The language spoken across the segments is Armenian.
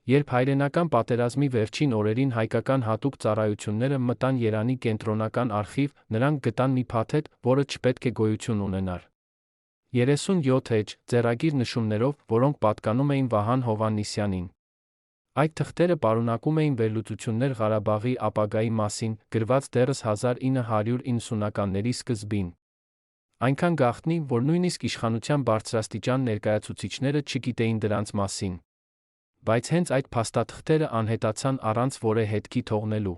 Երբ հայրենական պատերազմի վերջին օրերին հայկական հատուկ ծառայությունները մտան Երանի կենտրոնական արխիվ, նրանք գտան մի փաթեթ, որը չպետք է գոյություն ունենար։ 37 էջ ձեռագիր նշումներով, որոնք պատկանում էին Վահան Հովհաննիսյանին։ Այդ թղթերը պարունակում էին վերլուծություններ Ղարաբաղի ապագայի մասին, գրված դեռս 1990-ականների սկզբին։ Այնքան գաղտնի, որ նույնիսկ իշխանության բարձրաստիճան ներկայացուցիչները չգիտեին դրանց մասին։ Բայց հենց այդ փաստաթղթերը անհետացան առանց որևէ հետքի թողնելու։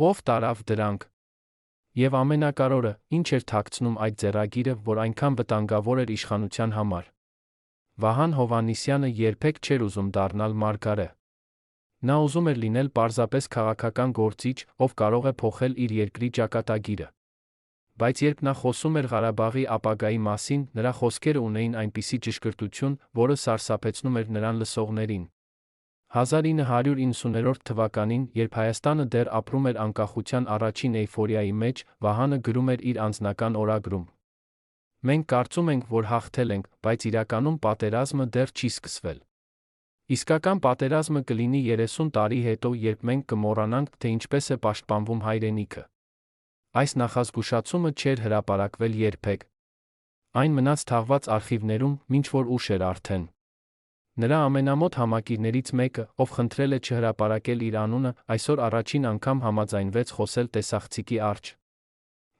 Ո՞վ տարավ դրանք։ Եվ ամենակարևորը, ինչ էր թաքցնում այդ ձեռագիրը, որ այնքան վտանգավոր էր իշխանության համար։ Վահան Հովհաննիսյանը երբեք չէր ուզում դառնալ մարգարե։ Նա ուզում էր լինել պարզապես քաղաքական գործիչ, ով կարող է փոխել իր երկրի ճակատագիրը։ Բայց երբ նա խոսում էր Ղարաբաղի ապագայի մասին, նրա խոսքերը ունեին այնպիսի ճշգրտություն, որը սարսափեցնում էր նրան լսողներին։ 1990 թվականին, երբ Հայաստանը դեռ ապրում էր անկախության առաջին էյֆորիայի մեջ, Վահանը գրում էր իր անձնական օրագրում. «Մենք կարծում ենք, որ հաղթել ենք, բայց իրականում պատերազմը դեռ չի սկսվել։ Իսկական պատերազմը կլինի 30 տարի հետո, երբ մենք կմոռանանք, թե ինչպես է պաշտպանվում հայրենիքը»։ Այս նախազգուշացումը չէր հրապարակվել երբեք։ Այն մնաց թաղված արխիվներում, մինչ որ ուշ էր արդեն։ Նրա ամենամոտ համակիրներից մեկը, ով խնդրել է չհրապարակել իր անունը, այսօր առաջին անգամ համաձայնվեց խոսել տեսախցիկի առջ։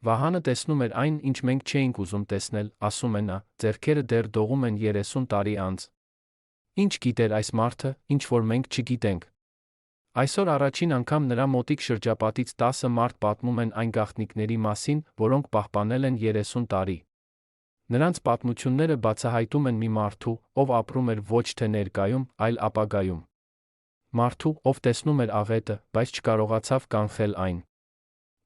Վահանը տեսնում էր այն, ինչ մենք չէինք ուզում տեսնել, ասում է նա, ձեռքերը դեռ դողում են 30 տարի անց։ Ինչ գիտեր այս մարդը, ինչ որ մենք չգիտենք։ Այսօր առաջին անգամ նրա մոտիկ շրջապատից 10 մարդ պատմում են այն գաղտնիքների մասին, որոնք պահպանել են 30 տարի։ Նրանց պատմությունները բացահայտում են մի մարդու, ով ապրում էր ոչ թե ներկայում, այլ ապագայում։ Մարդու, ով տեսնում էր աղետը, բայց չկարողացավ կանխել այն։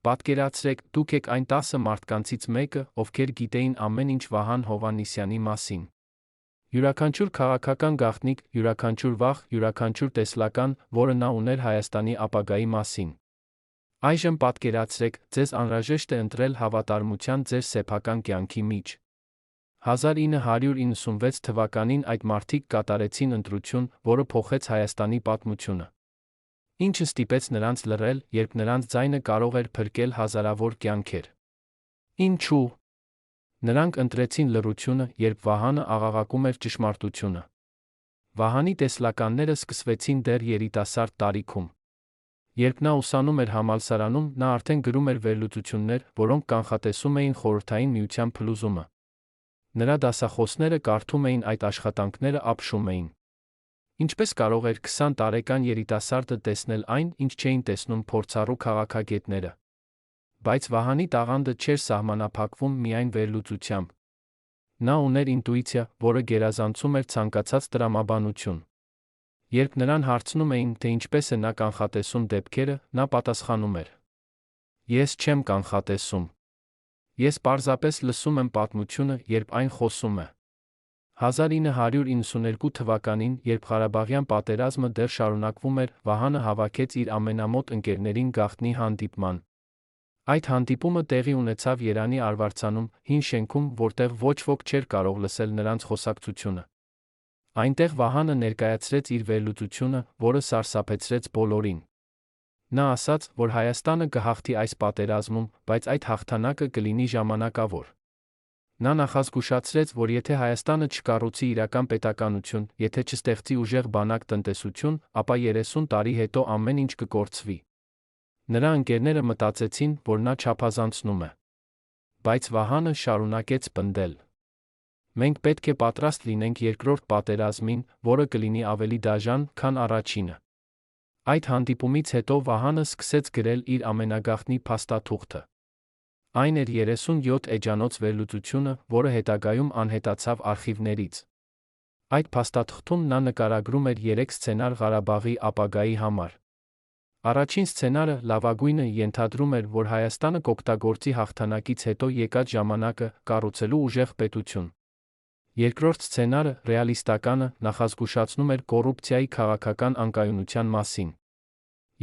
Պատկերացրեք, դուք եք այն 10 մարդկանցից մեկը, ովքեր գիտեին ամեն ինչ Վահան Հովհաննիսյանի մասին։ Յուրաքանչյուր քաղաքական գաղտնիք, յուրաքանչյուր վախ, յուրաքանչյուր տեսլական, որը նա ուներ Հայաստանի ապագայի մասին։ Այժմ պատկերացրեք, ձեզ անհրաժեշտ է ընտրել հավատարմության ձեր սեփական կյանքի միջ։ 1996 թվականին այդ մարդիկ կատարեցին ընտրություն, որը փոխեց Հայաստանի պատմությունը։ Ինչը ստիպեց նրանց լռել, երբ նրանց ձայնը կարող էր փրկել հազարավոր կյանքեր։ Ինչու՞։ Նրանք ընտրեցին լռությունը, երբ Վահանը աղաղակում էր ճշմարտությունը։ Վահանի տեսլականները սկսվեցին դեռ երիտասարդ տարիքում։ Երբ նա ուսանում էր համալսարանում, նա արդեն գրում էր վերլուծություններ, որոնք կանխատեսում էին Խորհրդային Միության փլուզումը։ Նրա դասախոսները կարդում էին այդ աշխատանքները, ապշում էին։ Ինչպես կարող էր 20 տարեկան երիտասարդը տեսնել այն, ինչ չէին տեսնում փորձառու քաղաքագետները։ Բայց Վահանի տաղանդը չէր սահմանափակվում միայն վերլուծությամբ։ Նա ուներ ինտուիցիա, որը գերազանցում էր ցանկացած տրամաբանություն։ Երբ նրան հարցնում էին, թե ինչպես է նա կանխատեսում դեպքերը, նա պատասխանում էր. «Ես չեմ կանխատեսում։ Ես պարզապես լսում եմ պատմությունը, երբ այն խոսում է»։ 1992 թվականին, երբ Ղարաբաղյան պատերազմը դեռ շարունակվում էր, Վահանը հավաքեց իր ամենամոտ ընկերներին գաղտնի հանդիպման։ Այդ հանդիպումը տեղի ունեցավ Երանի արվարձանում, հին շենքում, որտեղ ոչ ոք չէր կարող լսել նրանց խոսակցությունը։ Այնտեղ Վահանը ներկայացրեց իր վերլուծությունը, որը սարսափեցրեց բոլորին։ Նա ասաց, որ Հայաստանը կհաղթի այս պատերազմում, բայց այդ հաղթանակը կլինի ժամանակավոր։ Նա նախազգուշացրեց, որ եթե Հայաստանը չկառուցի իրական պետականություն, եթե չստեղծի ուժեղ բանակ տնտեսություն, ապա 30 տարի հետո ամեն ինչ կկորցվի։ Նրա ընկերները մտածեցին, որ նա չափազանցնում է։ Բայց Վահանը շարունակեց պնդել. «Մենք պետք է պատրաստ լինենք երկրորդ պատերազմին, որը կլինի ավելի դաժան, քան առաջինը»։ Այդ հանդիպումից հետո Վահանը սկսեց գրել իր ամենագաղտնի փաստաթուղթը։ Այն էր 37 էջանոց վերլուծությունը, որը հետագայում անհետացավ արխիվներից։ Այդ փաստաթղթում նա նկարագրում էր 3 սցենար Ղարաբաղի ապագայի համար։ Առաջին սցենարը, լավագույնը, ենթադրում էր, որ Հայաստանը կօգտագործի հաղթանակից հետո եկած ժամանակը, կառուցելու ուժեղ պետություն։ Երկրորդ սցենարը, ռեալիստականը, նախազգուշացնում էր կոռուպցիայի քաղաքական անկայունության մասին։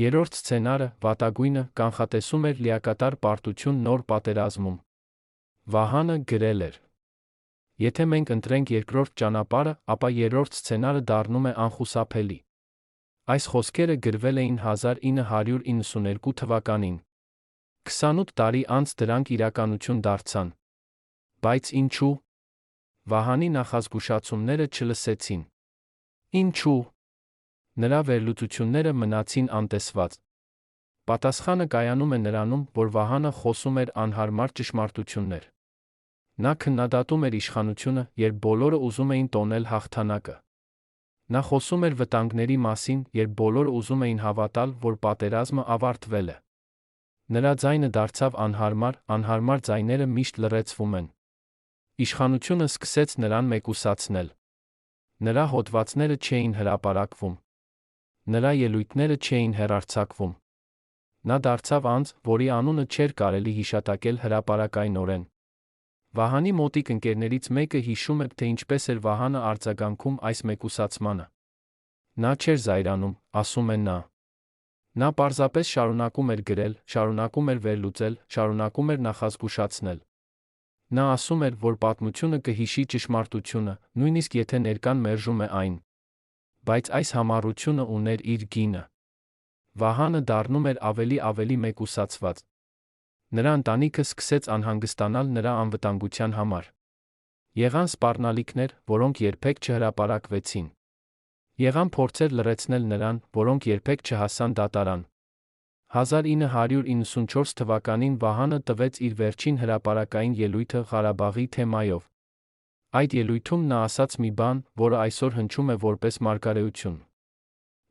Երրորդ սցենարը, վատագույնը, կանխատեսում էր լիակատար պարտություն նոր պատերազմում։ Վահանը գրել էր. «Եթե մենք ընտրենք երկրորդ ճանապարհը, ապա երրորդ սցենարը դառնում է անխուսափելի։ Այս խոսքերը գրվել էին 1992 թվականին։ 28 տարի անց դրանք իրականություն դարձան։ Բայց ինչու՞։ Վահանի նախազգուշացումները չլսեցին։ Ինչու՞։ Նրա վերլուծությունները մնացին անտեսված։ Պատասխանը կայանում է նրանում, որ Վահանը խոսում էր անհարմար ճշմարտություններ։ Նա քննադատում էր իշխանությունը, երբ բոլորը ուզում էին տոնել հաղթանակը։ Նա խոսում էր վտանգների մասին, երբ բոլորը ուզում էին հավատալ, որ պատերազմը ավարտվել է։ Նրա ձայնը դարձավ անհարմար ձայները միշտ լռեցվում են։ Իշխանությունը սկսեց նրան մեկուսացնել։ Նրա հոդվածները չէին հրապարակվում։ Նրա ելույթները չէին հեռարձակվում։ Նա դարձավ անձ, որի անունը չէր կարելի հիշատակել հրապարակայնորեն։ Վահանի մոտիկ ընկերներից մեկը հիշում է, թե ինչպես էր Վահանը արձագանքում այս մեկուսացմանը։ Նա չէր զայրանում, ասում է նա։ Նա պարզապես շարունակում էր գրել, շարունակում էր վերլուծել, շարունակում էր նախազգուշացնել։ Նա ասում էր, որ պատմությունը կհիշի ճշմարտությունը, նույնիսկ եթե ներկան մերժում է այն։ Բայց այս համառությունը ուներ իր գինը։ Վահանը դառնում էր ավելի մեկուսացված։ Նրա ընտանիքը սկսեց անհանգստանալ նրա անվտանգության համար։ Եղան սպառնալիքներ, որոնք երբեք չհրապարակվեցին։ Եղան փորձեր լռեցնել նրան, որոնք երբեք չհասան դատարան։ 1994 թվականին Վահանը տվեց իր վերջին հրապարակային ելույթը Ղարաբաղի թեմայով։ Այդ ելույթում նա ասաց մի բան, որը այսօր հնչում է որպես մարգարեություն։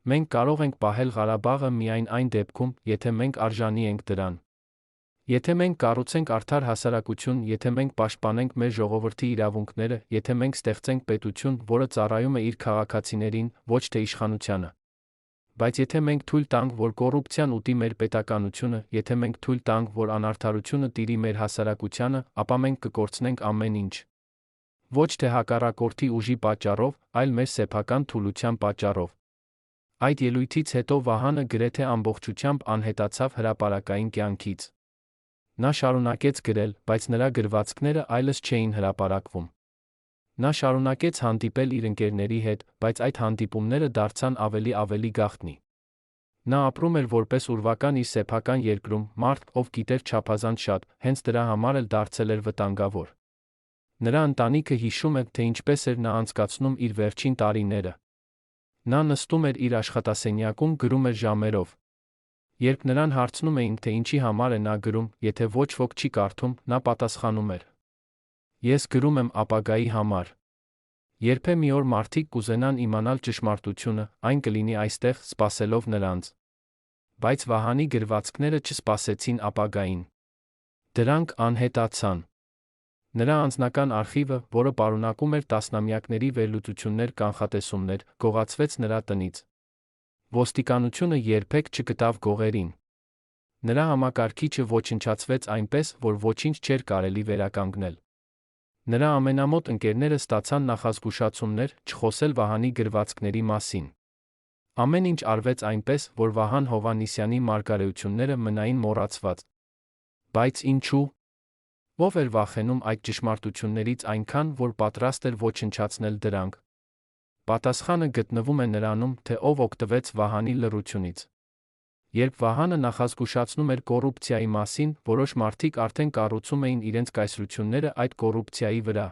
Մենք կարող ենք պահել Ղարաբաղը միայն այն դեպքում, եթե մենք արժանի ենք դրան։ Եթե մենք կառուցենք արդար հասարակություն, եթե մենք պաշտպանենք մեր ժողովրդի իրավունքները, եթե մենք ստեղծենք պետություն, որը ծառայում է իր քաղաքացիներին, ոչ թե իշխանությանը։ Բայց եթե մենք թույլ տանք, որ կոռուպցիան ուտի մեր պետականությունը, եթե մենք թույլ տանք, որ անարդարությունը տիրի մեր հասարակությանը, ապա մենք կկորցնենք ամեն ինչ։ Ոչ թե հակառակորդի ուժի պատճառով, այլ մեր սեփական թուլության պատճառով։ Այդ ելույթից հետո Վահանը գրեթե ամբողջությամբ անհետացավ հրապարակային կյանքից։ Նա շարունակեց գրել, բայց նրա գրվածքները այլևս չէին հրապարակվում։ Նա շարունակեց հանդիպել իր ընկերների հետ, բայց այդ հանդիպումները դարձան ավելի գաղտնի։ Նա ապրում էր որպես ուրվական իր սեփական երկրում, մարդ, ով գիտեր չափազանց շատ, հենց դրա համար էլ դարձել էր վտանգավոր։ Նրա ընտանիքը հիշում է, թե ինչպես էր նա անցկացնում իր վերջին տարիները։ Նա նստում էր իր աշխատասենյակում, գրում էր ժամերով։ Երբ նրան հարցնում էին, թե ինչի համար է նա գրում, եթե ոչ ոք չի կարդում, նա պատասխանում էր. Ես գրում եմ ապագայի համար։ Երբեմն մի օր մարդիկ կուզենան իմանալ ճշմարտությունը, այն կլինի այստեղ, սպասելով նրանց։ Բայց Վահանի գրվածքները չսպասեցին ապագային։ Դրանք անհետացան։ Նրա անձնական արխիվը, որը պարունակում էր տասնամյակների վերլուծություններ, կանխատեսումներ, գողացվեց նրա տնից։ Ոստիկանությունը երբեք չգտավ գողերին։ Նրա համակարգիչը ոչնչացվեց այնպես, որ ոչինչ չէր կարելի վերականգնել։ Նրա ամենամոտ ընկերները ստացան նախազգուշացումներ չխոսել Վահանի գրվածքների մասին։ Ամեն ինչ արվեց այնպես, որ Վահան Հովհաննիսյանի մարգարեությունները մնային մոռացված։ Բայց ինչու՞։ Ո՞վ էր վախենում այդ ճշմարտություններից այնքան, որ պատրաստ էր ոչնչացնել դրանք։ Պատասխանը գտնվում է նրանում, թե ով օգտվեց Վահանի լռությունից։ Երբ Վահանը նախազգուշացնում էր կոռուպցիայի մասին, որոշ մարդիկ արդեն կառուցում էին իրենց կայսրությունները այդ կոռուպցիայի վրա։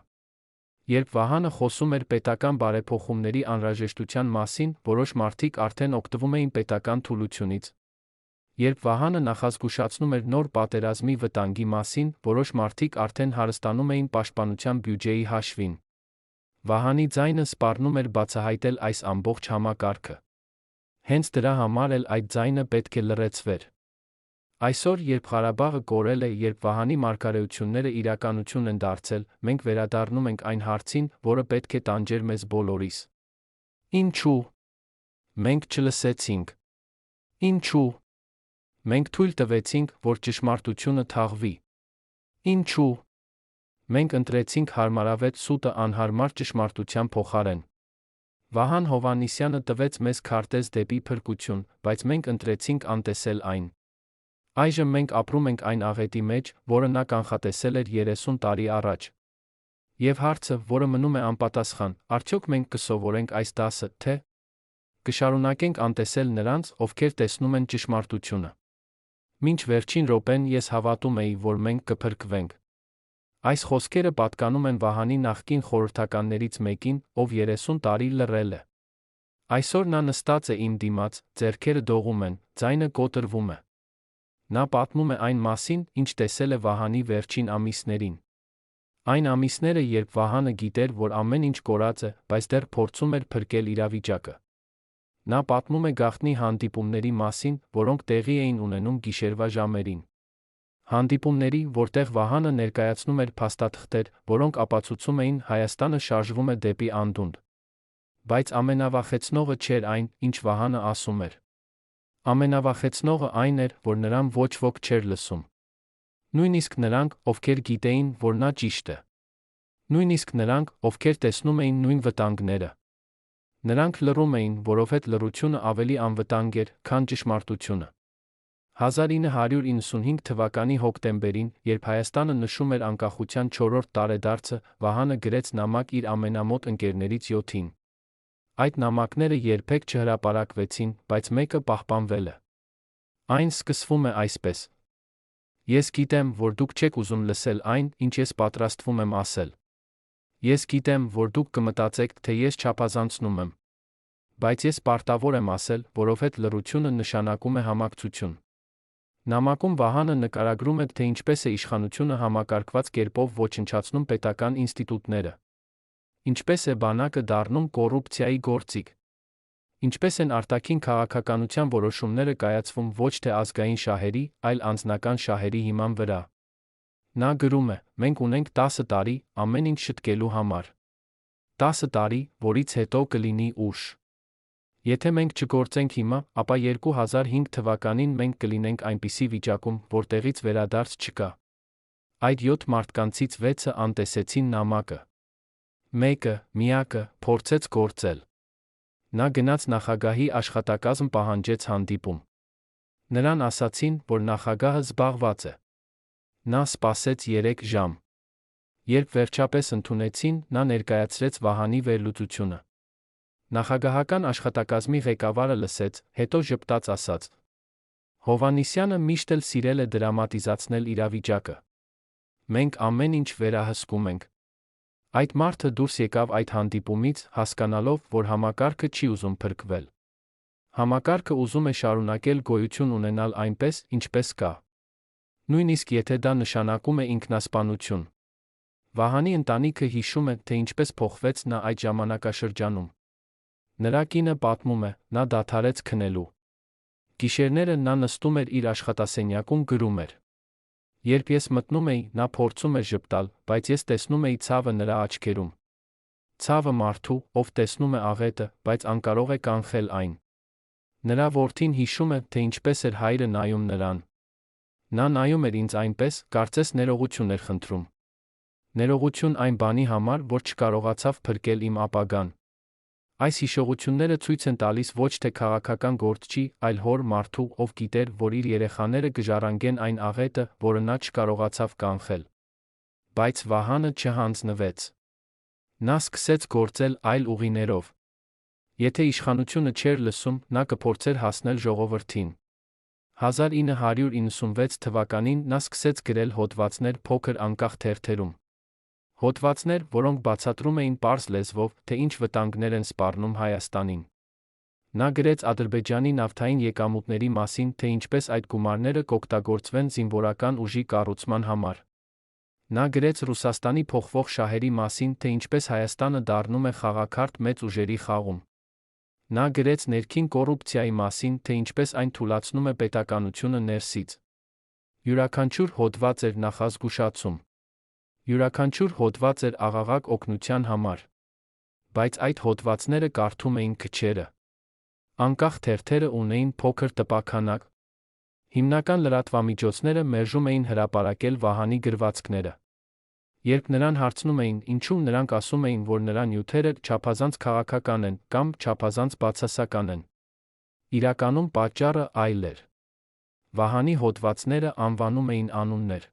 Երբ Վահանը խոսում էր պետական բարեփոխումների անհրաժեշտության մասին, որոշ մարդիկ արդեն օգտվում էին պետական թուլությունից։ Երբ Վահանը նախազգուշացնում էր նոր պատերազմի վտանգի մասին, որոշ մարդիկ արդեն հարստանում էին պաշտպանության բյուջեի հաշվին։ Վահանի ձայնը սպառնում էր բացահայտել այս ամբողջ համակարգը։ Հենց դրա համար էլ այդ ձայնը պետք է լռեցվեր։ Այսօր, երբ Ղարաբաղը կորել է, երբ Վահանի մարգարեությունները իրականություն են դարձել, մենք վերադառնում ենք այն հարցին, որը պետք է տանջեր մեզ բոլորիս։ Ինչու՞։ Մենք չլսեցինք։ Ինչու՞։ Մենք թույլ տվեցինք, որ ճշմարտությունը թաղվի։ Ինչու՞։ Մենք ընտրեցինք հարմարավետ սուտը անհարմար ճշմարտության փոխարեն։ Վահան Հովհաննիսյանը տվեց մեզ քարտեզ դեպի փրկություն, բայց մենք ընտրեցինք անտեսել այն։ Այժմ մենք ապրում ենք այն աղետի մեջ, որը նա կանխատեսել էր 30 տարի առաջ։ Եվ հարցը, որը մնում է անպատասխան, արդյոք մենք կսովորենք այս դասը, թե՞ կշարունակենք անտեսել նրանց, ովքեր տեսնում են ճշմարտությունը։ Մինչ վերջին րոպեն ես հավատում էի, որ մենք կփրկվենք։ Այս խոսքերը պատկանում են Վահանի նախկին խորհրդականներից մեկին, ով 30 տարի լռել է։ Այսօր նա նստած է իմ դիմաց, ձեռքերը դողում են, ձայնը կոտրվում է։ Նա պատմում է այն մասին, ինչ տեսել է Վահանի վերջին ամիսներին։ Այն ամիսները, երբ Վահանը գիտեր, որ ամեն ինչ կորած է, բայց դեռ փորձում էր փրկել իրավիճակը։ Նա պատմում է գաղտնի հանդիպումների մասին, որոնք տեղի էին ունենում գիշերվա ժամերին։ Հանդիպումների, որտեղ Վահանը ներկայացնում էր փաստաթղթեր, որոնք ապացուցում էին Հայաստանը շարժվում է դեպի անդունդ։ Բայց ամենավախեցնողը չէր այն, ինչ Վահանը ասում էր։ Ամենավախեցնողը այն էր, որ նրան ոչ ոք չէր լսում։ Նույնիսկ նրանք, ովքեր գիտեին, որ նա ճիշտ է։ Նույնիսկ նրանք, ովքեր տեսնում էին նույն վտանգները։ Նրանք լռում էին, որովհետև լռությունը ավելի անվտանգ էր, քան ճշմարտությունը։ 1995 թվականի հոկտեմբերին, երբ Հայաստանը նշում էր անկախության 4-րդ տարեդարձը, Վահանը գրեց նամակ իր ամենամոտ ընկերներից 7-ին։ Այդ նամակները երբեք չհրապարակվեցին, բայց մեկը պահպանվել է։ Այն սկսվում է այսպես. Ես գիտեմ, որ դուք չեք ուզում լսել այն, ինչ ես պատրաստվում եմ ասել։ Ես գիտեմ, որ դուք կմտածեք, թե ես չափազանցնում եմ։ Բայց ես պարտավոր եմ ասել, որովհետև լռությունը նշանակում է համակցություն։ Նամակում Վահանը նկարագրում է, թե ինչպես է իշխանությունը համակարգված կերպով ոչնչացնում պետական ինստիտուտները։ Ինչպես է բանակը դառնում կոռուպցիայի գործիք։ Ինչպես են արտաքին քաղաքականության որոշումները կայացվում ոչ թե ազգային շահերի, այլ անձնական շահերի հիման վրա։ Նա գրում է. մենք ունենք 10 տարի, ամեն ինչ շտկելու համար։ 10 տարի, որից հետո կլինի ուշ։ Եթե մենք չգործենք հիմա, ապա 2005 թվականին մենք կլինենք այնպիսի վիճակում, որտեղից վերադարձ չկա։ Այդ 7 մարդկանցից 6-ը անտեսեցին նամակը։ Մեկը, միակը, փորձեց գործել։ Նա գնաց նախագահի աշխատակազմ պահանջեց հանդիպում։ Նրան ասացին, որ նախագահը զբաղված է։ Նա սպասեց 3 ժամ։ Երբ վերջապես ընդունեցին, նա ներկայացրեց Վահանի վերլուծությունը։ Նախագահական աշխատակազմի ղեկավարը լսեց, հետո ժպտաց ասաց. Հովհաննիսյանը միշտ էլ սիրել է դրամատիզացնել իրավիճակը։ Մենք ամեն ինչ վերահսկում ենք։ Այդ մարդը դուրս եկավ այդ հանդիպումից, հասկանալով, որ համակարգը չի ուզում փրկվել։ Համակարգը ուզում է շարունակել գոյություն ունենալ այնպես, ինչպես կա։ Նույնիսկ եթե դա նշանակում է ինքնասպանություն։ Վահանի ընտանիքը հիշում է, թե ինչպես փոխվեց նա այդ ժամանակաշրջանում։ Նրա կինը պատմում է, նա դադարեց քնելու։ Գիշերները նա նստում էր իր աշխատասենյակում գրում էր։ Երբ ես մտնում էի, նա փորձում էր ժպտալ, բայց ես տեսնում էի ցավը նրա աչքերում։ Ցավը մարդու, ով տեսնում է աղետը, բայց անկարող է կանխել այն։ Նրա որդին հիշում է, թե ինչպես էր հայրը նայում նրան։ Նա նայում էր ինձ այնպես, կարծես ներողություն էր խնդրում։ Ներողություն այն բանի համար, որ չկարողացավ փրկել իմ ապագան։ Այս հիշողությունները ցույց են տալիս ոչ թե քաղաքական գործչի, այլ հոր մարդու, ով գիտեր, որ իր երեխաները կժառանգեն այն աղետը, որը նա չկարողացավ կանխել։ Բայց Վահանը չհանձնվեց։ Նա սկսեց գործել այլ ուղիներով։ Եթե իշխանությունը չէր լսում, նա կփորձեր հասնել ժողովրդին։ 1996 թվականին նա սկսեց գրել հոդվածներ փոքր անկախ թերթերում։ Հոդվածներ, որոնք բացատրում էին պարզ լեզվով, թե ինչ վտանգներ են սպառնում Հայաստանին։ Նա գրեց Ադրբեջանի նավթային եկամուտների մասին, թե ինչպես այդ գումարները կօգտագործվեն զինվորական ուժի կառուցման համար։ Նա գրեց Ռուսաստանի փոխվող շահերի մասին, թե ինչպես Հայաստանը դառնում է խաղաքարտ մեծ ուժերի խաղում։ Նա գրեց ներքին կոռուպցիայի մասին, թե ինչպես այն թուլացնում է պետականությունը ներսից։ Յուրաքանչյուր հոդված էր նախազգուշացում։ Յուրաքանչյուր հոդված էր աղաղակ օգնության համար։ Բայց այդ հոդվածները կարդում էին քչերը։ Անկախ թերթերը ունեին փոքր տպաքանակ։ Հիմնական լրատվամիջոցները մերժում էին հրապարակել Վահանի գրվածքները։ Երբ նրան հարցնում էին, ինչու, նրանք ասում էին, որ նրա նյութերը չափազանց քաղաքական են կամ չափազանց բացասական են։ Իրականում պատճառը այլ էր։ Վահանի հոդվածները անվանում էին անուններ։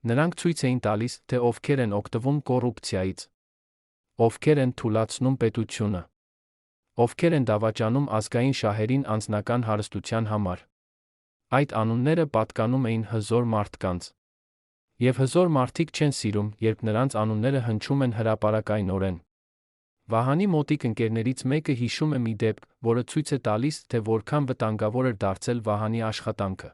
Նրանք ցույց էին տալիս, թե ովքեր են օգտվում կոռուպցիայից, ովքեր են թուլացնում պետությունը, ովքեր են դավաճանում ազգային շահերին անձնական հարստության համար։ Այդ անունները պատկանում էին հզոր մարդկանց։ Եվ հզոր մարդիկ չեն սիրում, երբ նրանց անունները հնչում են հրապարակայնորեն։ Վահանի մոտիկ ընկերներից մեկը հիշում է մի դեպք, որը ցույց է տալիս, թե որքան վտանգավոր էր դարձել Վահանի աշխատանքը։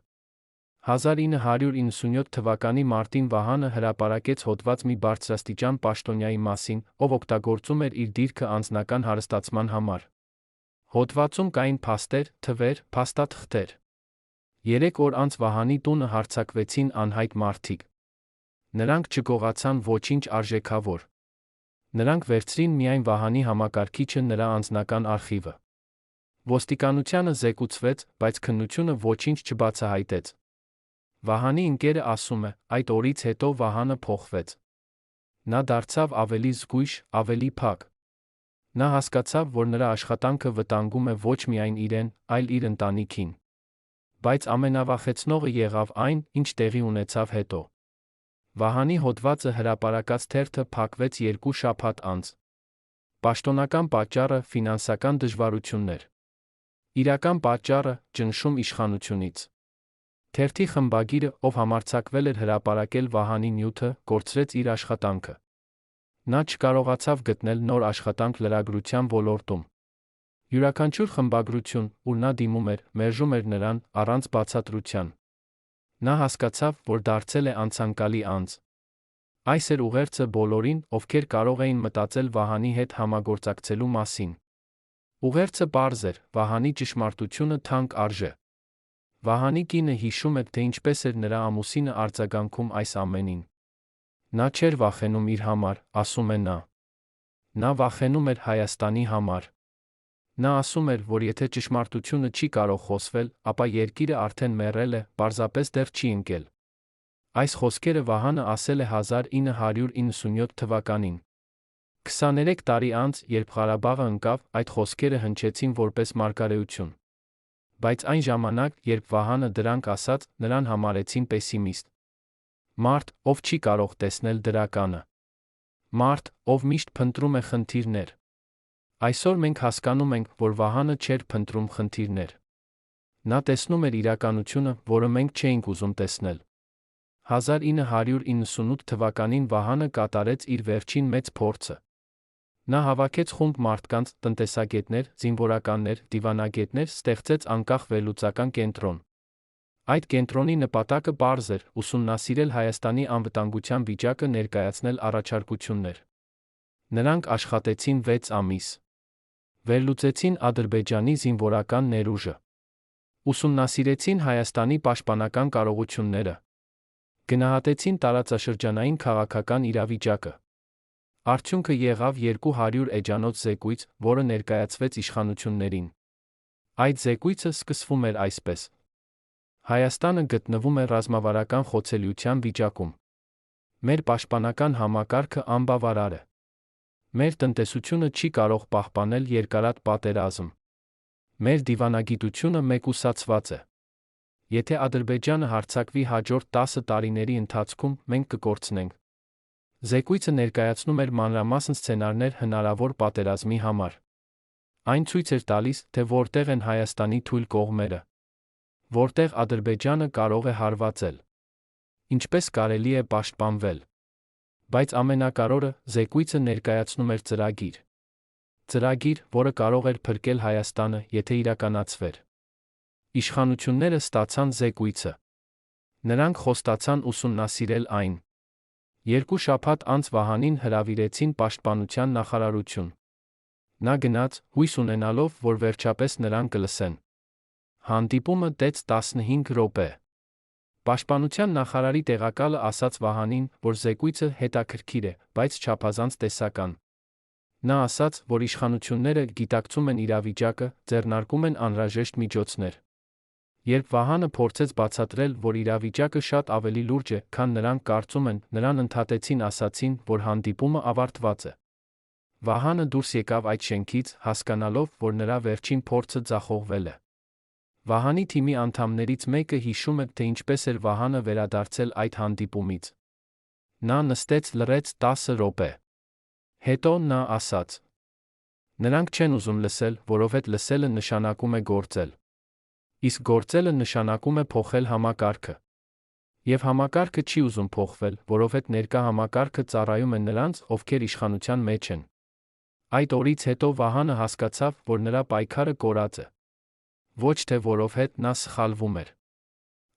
1997 թվականի մարտին Վահանը հրապարակեց հոդված մի բարձրաստիճան պաշտոնյայի մասին, ով օգտագործում էր իր դիրքը անձնական հարստացման համար։ Հոդվածում կային փաստեր, թվեր, փաստաթղթեր։ 3 օր անց Վահանի տունը հարձակվեցին անհայտ մարդիկ։ Նրանք չգողացան ոչինչ արժեքավոր։ Նրանք վերցրին միայն Վահանի համակարգիչը, նրա անձնական արխիվը։ Ոստիկանությանը զեկուցվեց, բայց քննությունը ոչինչ չբացահայտեց։ Վահանի ընկերը ասում է, այդ օրից հետո Վահանը փոխվեց։ Նա դարձավ ավելի զգույշ, ավելի փակ։ Նա հասկացավ, որ նրա աշխատանքը վտանգում է ոչ միայն իրեն, այլ իր ընտանիքին։ Բայց ամենավախեցնողը եղավ այն, ինչ տեղի ունեցավ հետո։ Վահանի հոդվածը հրապարակած թերթը փակվեց 2 շաբաթ անց։ Պաշտոնական պատճառը՝ ֆինանսական դժվարություններ։ Իրական պատճառը՝ ճնշում իշխանությունից։ Թերթի խմբագիրը, ով համարձակվել էր հրապարակել Վահանի նյութը, կորցրեց իր աշխատանքը։ Նա չկարողացավ գտնել նոր աշխատանք լրագրության ոլորտում։ Յուրաքանչյուր խմբագրություն, ուր նա դիմում էր, մերժում էր նրան, առանց բացատրության։ Նա հասկացավ, որ դարձել է անցանկալի անձ։ Այս էր ուղերձը բոլորին, ովքեր կարող էին մտածել Վահանի հետ համագործակցելու մասին։ Ուղերձը պարզ էր՝ Վահանի ճշմարտությունը թանկ արժե։ Վահանի կինը հիշում է, թե ինչպես էր նրա ամուսինը արձագանքում այս ամենին։ Նա չէր վախենում իր համար, ասում է նա։ Նա վախենում էր Հայաստանի համար։ Նա ասում էր, որ եթե ճշմարտությունը չի կարող խոսվել, ապա երկիրը արդեն մեռել է, պարզապես դեռ չի ընկել։ Այս խոսքերը Վահանը ասել է 1997 թվականին։ 23 տարի անց, երբ Ղարաբաղը ընկավ, այդ խոսքերը հնչեցին որպես մարգարեություն։ Բայց այն ժամանակ, երբ Վահանը դրանք ասաց, նրան համարեցին պեսիմիստ։ Մարդ, ով չի կարող տեսնել դրականը։ Մարդ, ով միշտ փնտրում է խնդիրներ։ Այսօր մենք հասկանում ենք, որ Վահանը չէր փնտրում խնդիրներ։ Նա տեսնում էր իրականությունը, որը մենք չէինք ուզում տեսնել։ 1998 թվականին Վահանը կատարեց իր վերջին մեծ փորձը։ Նա հավաքեց խումբ մարդկանց, տնտեսագետներ, զինվորականներ, դիվանագետներ, ստեղծեց անկախ վերլուծական կենտրոն։ Այդ կենտրոնի նպատակը պարզ էր՝ ուսումնասիրել Հայաստանի անվտանգության վիճակը, ներկայացնել առաջարկություններ։ Նրանք աշխատեցին 6 ամիս։ Վերլուծեցին Ադրբեջանի զինվորական ներուժը։ Ուսումնասիրեցին Հայաստանի պաշտպանական կարողությունները։ Գնահատեցին տարածաշրջանային քաղաքական իրավիճակը։ Արդյունքը եղավ 200 էջանոց զեկույց, որը ներկայացվեց իշխանություններին։ Այդ զեկույցը սկսվում էր այսպես. Հայաստանը գտնվում է ռազմավարական խոցելիության վիճակում։ Մեր պաշտպանական համակարգը անբավարար է։ Մեր տնտեսությունը չի կարող պահպանել երկարատ պատերազմ։ Մեր դիվանագիտությունը մեկուսացված է։ Եթե Ադրբեջանը հարձակվի հաջորդ 10 տարիների ընթացքում, մենք կկորցնենք։ Զեկույցը ներկայացնում էր մանրամասն սցենարներ հնարավոր պատերազմի համար։ Այն ցույց էր տալիս, թե որտեղ են Հայաստանի թույլ կողմերը, որտեղ Ադրբեջանը կարող է հարվածել, ինչպես կարելի է պաշտպանվել։ Բայց ամենակարևորը, զեկույցը ներկայացնում էր ծրագիր։ Ծրագիր, որը կարող էր փրկել Հայաստանը, եթե իրականացվեր։ Իշխանությունները ստացան զեկույցը։ Նրանք խոստացան ուսումնասիրել այն։ 2 շաբաթ անց Վահանին հրավիրեցին Պաշտպանության նախարարություն։ Նա գնաց, հույս ունենալով, որ վերջապես նրան կլսեն։ Հանդիպումը տևեց 15 րոպե։ Պաշտպանության նախարարի տեղակալը ասաց Վահանին, որ զեկույցը հետաքրքիր է, բայց չափազանց տեսական։ Նա ասաց, որ իշխանությունները գիտակցում են իրավիճակը, ձեռնարկում են անհրաժեշտ միջոցներ։ Երբ Վահանը փորձեց բացատրել, որ իրավիճակը շատ ավելի լուրջ է, քան նրանք կարծում են, նրան ընդհատեցին, ասացին, որ հանդիպումը ավարտված է։ Վահանը դուրս եկավ այդ շենքից, հասկանալով, որ նրա վերջին փորձը ձախողվել է։ Վահանի թիմի անդամներից մեկը հիշում է, թե ինչպես էր Վահանը վերադարձել այդ հանդիպումից։ Նա նստեց, լռեց 10 րոպե։ Հետո նա ասաց. Նրանք չեն ուզում լսել, որովհետև լսելը նշանակում է գործել։ Իսկ գործելը նշանակում է փոխել համակարգը։ Եվ համակարգը չի ուզում փոխվել, որովհետև ներկա համակարգը ծառայում է նրանց, ովքեր իշխանության մեջ են։ Այդ օրից հետո Վահանը հասկացավ, որ նրա պայքարը կորած է։ Ոչ թե որովհետև նա սխալվում էր,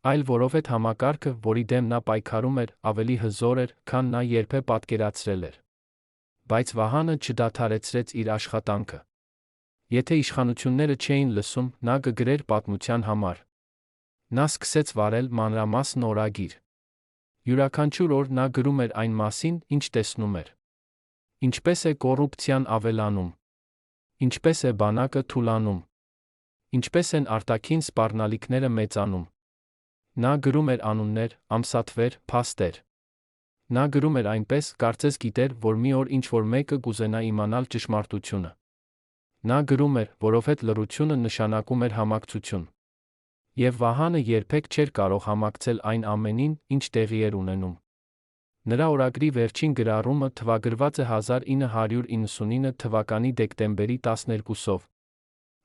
այլ որովհետև համակարգը, որի դեմ նա պայքարում էր, ավելի հզոր էր, քան նա երբևէ պատկերացրել էր։ Բայց Վահանը չդադարեցրեց իր աշխատանքը։ Եթե իշխանությունները չէին լսում, նա կգրեր պատմության համար։ Նա սկսեց վարել մանրամասն օրագիր։ Յուրաքանչյուր օր նա գրում էր այն մասին, ինչ տեսնում էր։ Ինչպես է կոռուպցիան ավելանում։ Ինչպես է բանակը թուլանում։ Ինչպես են արտաքին սպառնալիքները մեծանում։ Նա գրում էր անուններ, ամսաթվեր, փաստեր։ Նա գրում էր այնպես, կարծես գիտեր, որ մի օր ինչ-որ մեկը կուզենա իմանալ ճշմարտությունը։ Նա գրում էր, որովհետև լռությունը նշանակում էր համակցություն։ Եվ Վահանը երբեք չէր կարող համակցել այն ամենին, ինչ տեղի էր ունենում։ Նրա օրագրի վերջին գրառումը թվագրված է 1999 թվականի դեկտեմբերի 12-ով։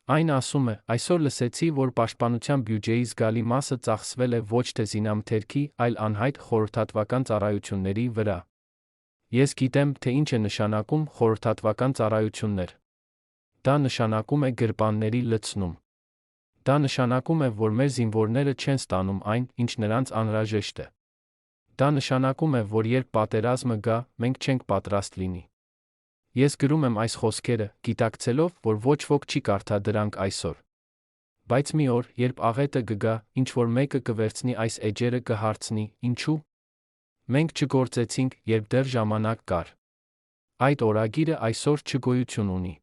Այն ասում է. «Այսօր լսեցի, որ պաշտպանության բյուջեի զգալի մասը ծախսվել է ոչ թե զինամթերքի, այլ անհայտ խորհրդատվական ծառայությունների վրա։ Ես գիտեմ, թե ինչ է նշանակում խորհրդատվական ծառայություններ։ Դա նշանակում է գրպանների լցնում։ Դա նշանակում է, որ մեր զինվորները չեն ստանում այն, ինչ նրանց անհրաժեշտ է։ Դա նշանակում է, որ երբ պատերազմը գա, մենք չենք պատրաստ լինի»։ Ես գրում եմ այս խոսքերը, գիտակցելով, որ ոչ ոք չի կարդա դրանք այսօր։ Բայց մի օր, երբ աղետը կգա, ինչ-որ մեկը կվերցնի այս էջերը կհարցնի. ինչու՞։ Մենք չգործեցինք, երբ դեռ ժամանակ կար։ Այդ օրագիրը այսօր չգոյություն ունի։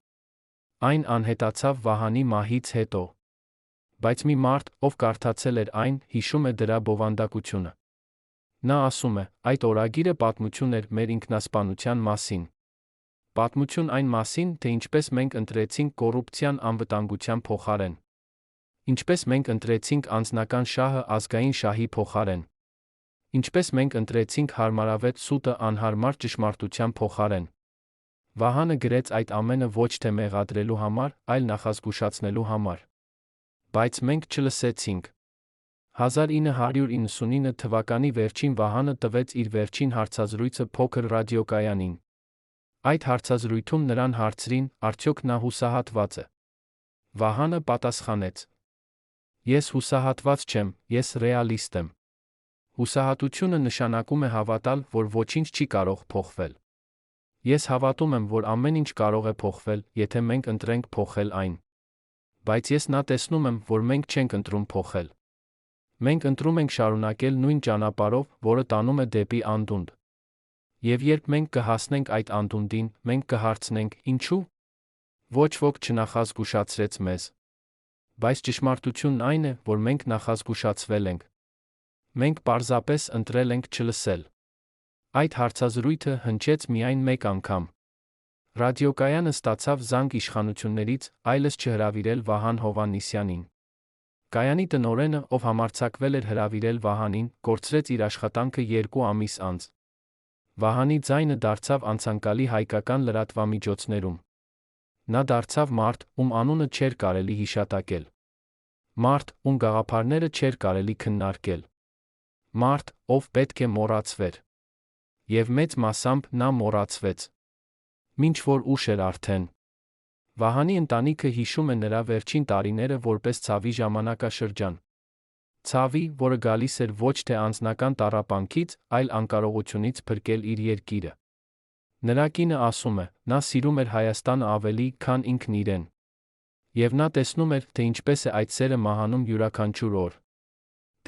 Այն անհետացավ Վահանի մահից հետո։ Բայց մի մարդ, ով կարդացել էր այն, հիշում է դրա բովանդակությունը։ Նա ասում է. «Այդ օրագիրը պատմություն էր մեր ինքնասպանության մասին։ Պատմություն այն մասին, թե ինչպես մենք ընտրեցինք կոռուպցիան անվտանգության փոխարեն։ Ինչպես մենք ընտրեցինք անձնական շահը ազգային շահի փոխարեն։ Ինչպես մենք ընտրեցինք հարմարավետ սուտը անհարմար ճշմարտության փոխարեն»։ Վահանը գրեց այդ ամենը ոչ թե մեղադրելու համար, այլ նախազգուշացնելու համար։ Բայց մենք չլսեցինք։ 1999 թվականի վերջին Վահանը տվեց իր վերջին հարցազրույցը փոքր ռադիոկայանին։ Այդ հարցազրույցում նրան հարցրին, արդյոք նա հուսահատված է։ Վահանը պատասխանեց. «Ես հուսահատված չեմ, ես ռեալիստ եմ։ Հուսահատությունը նշանակում է հավատալ, որ ոչինչ չի կարող փոխվել։ Ես հավատում եմ, որ ամեն ինչ կարող է փոխվել, եթե մենք ընտրենք փոխել այն։ Բայց ես նա տեսնում եմ, որ մենք չենք ընտրում փոխել։ Մենք ընտրում ենք շարունակել նույն ճանապարհով, որը տանում է դեպի անդունդ։ Եվ երբ մենք կհասնենք այդ անդունդին, մենք կհարցնենք. ինչու՞։ Ոչ ոք չնախազգուշացրեց մեզ։ Բայց ճշմարտությունն այն է, որ մենք նախազգուշացվել ենք։ Մենք պարզապես ընտրել ենք չլսել»։ Այդ հարցազրույցը հնչեց միայն մեկ անգամ։ Ռադիոկայանը ստացավ զանգ իշխանություններից, այլևս չհրավիրել Վահան Հովհաննիսյանին։ Կայանի տնօրենը, ով համարձակվել էր հրավիրել Վահանին, կորցրեց իր աշխատանքը 2 ամիս անց։ Վահանի ձայնը դարձավ անցանկալի հայկական լրատվամիջոցներում։ Նա դարձավ մարդ, ում անունը չէր կարելի հիշատակել։ Մարդ, ում գաղափարները չէր կարելի քննարկել։ Մարդ, ով պետք է մոռացվեր։ Եվ մեծ մասամբ նա մոռացվեց։ Մինչ որ ուշ էր արդեն։ Վահանի ընտանիքը հիշում է նրա վերջին տարիները որպես ցավի ժամանակաշրջան։ Ցավի, որը գալիս էր ոչ թե անձնական տառապանքից, այլ անկարողությունից փրկել իր երկիրը։ Նրա կինը ասում է. նա սիրում էր Հայաստանը ավելի, քան ինքն իրեն։ Եվ նա տեսնում էր, թե ինչպես է այդ սերը մահանում յուրաքանչյուր օր։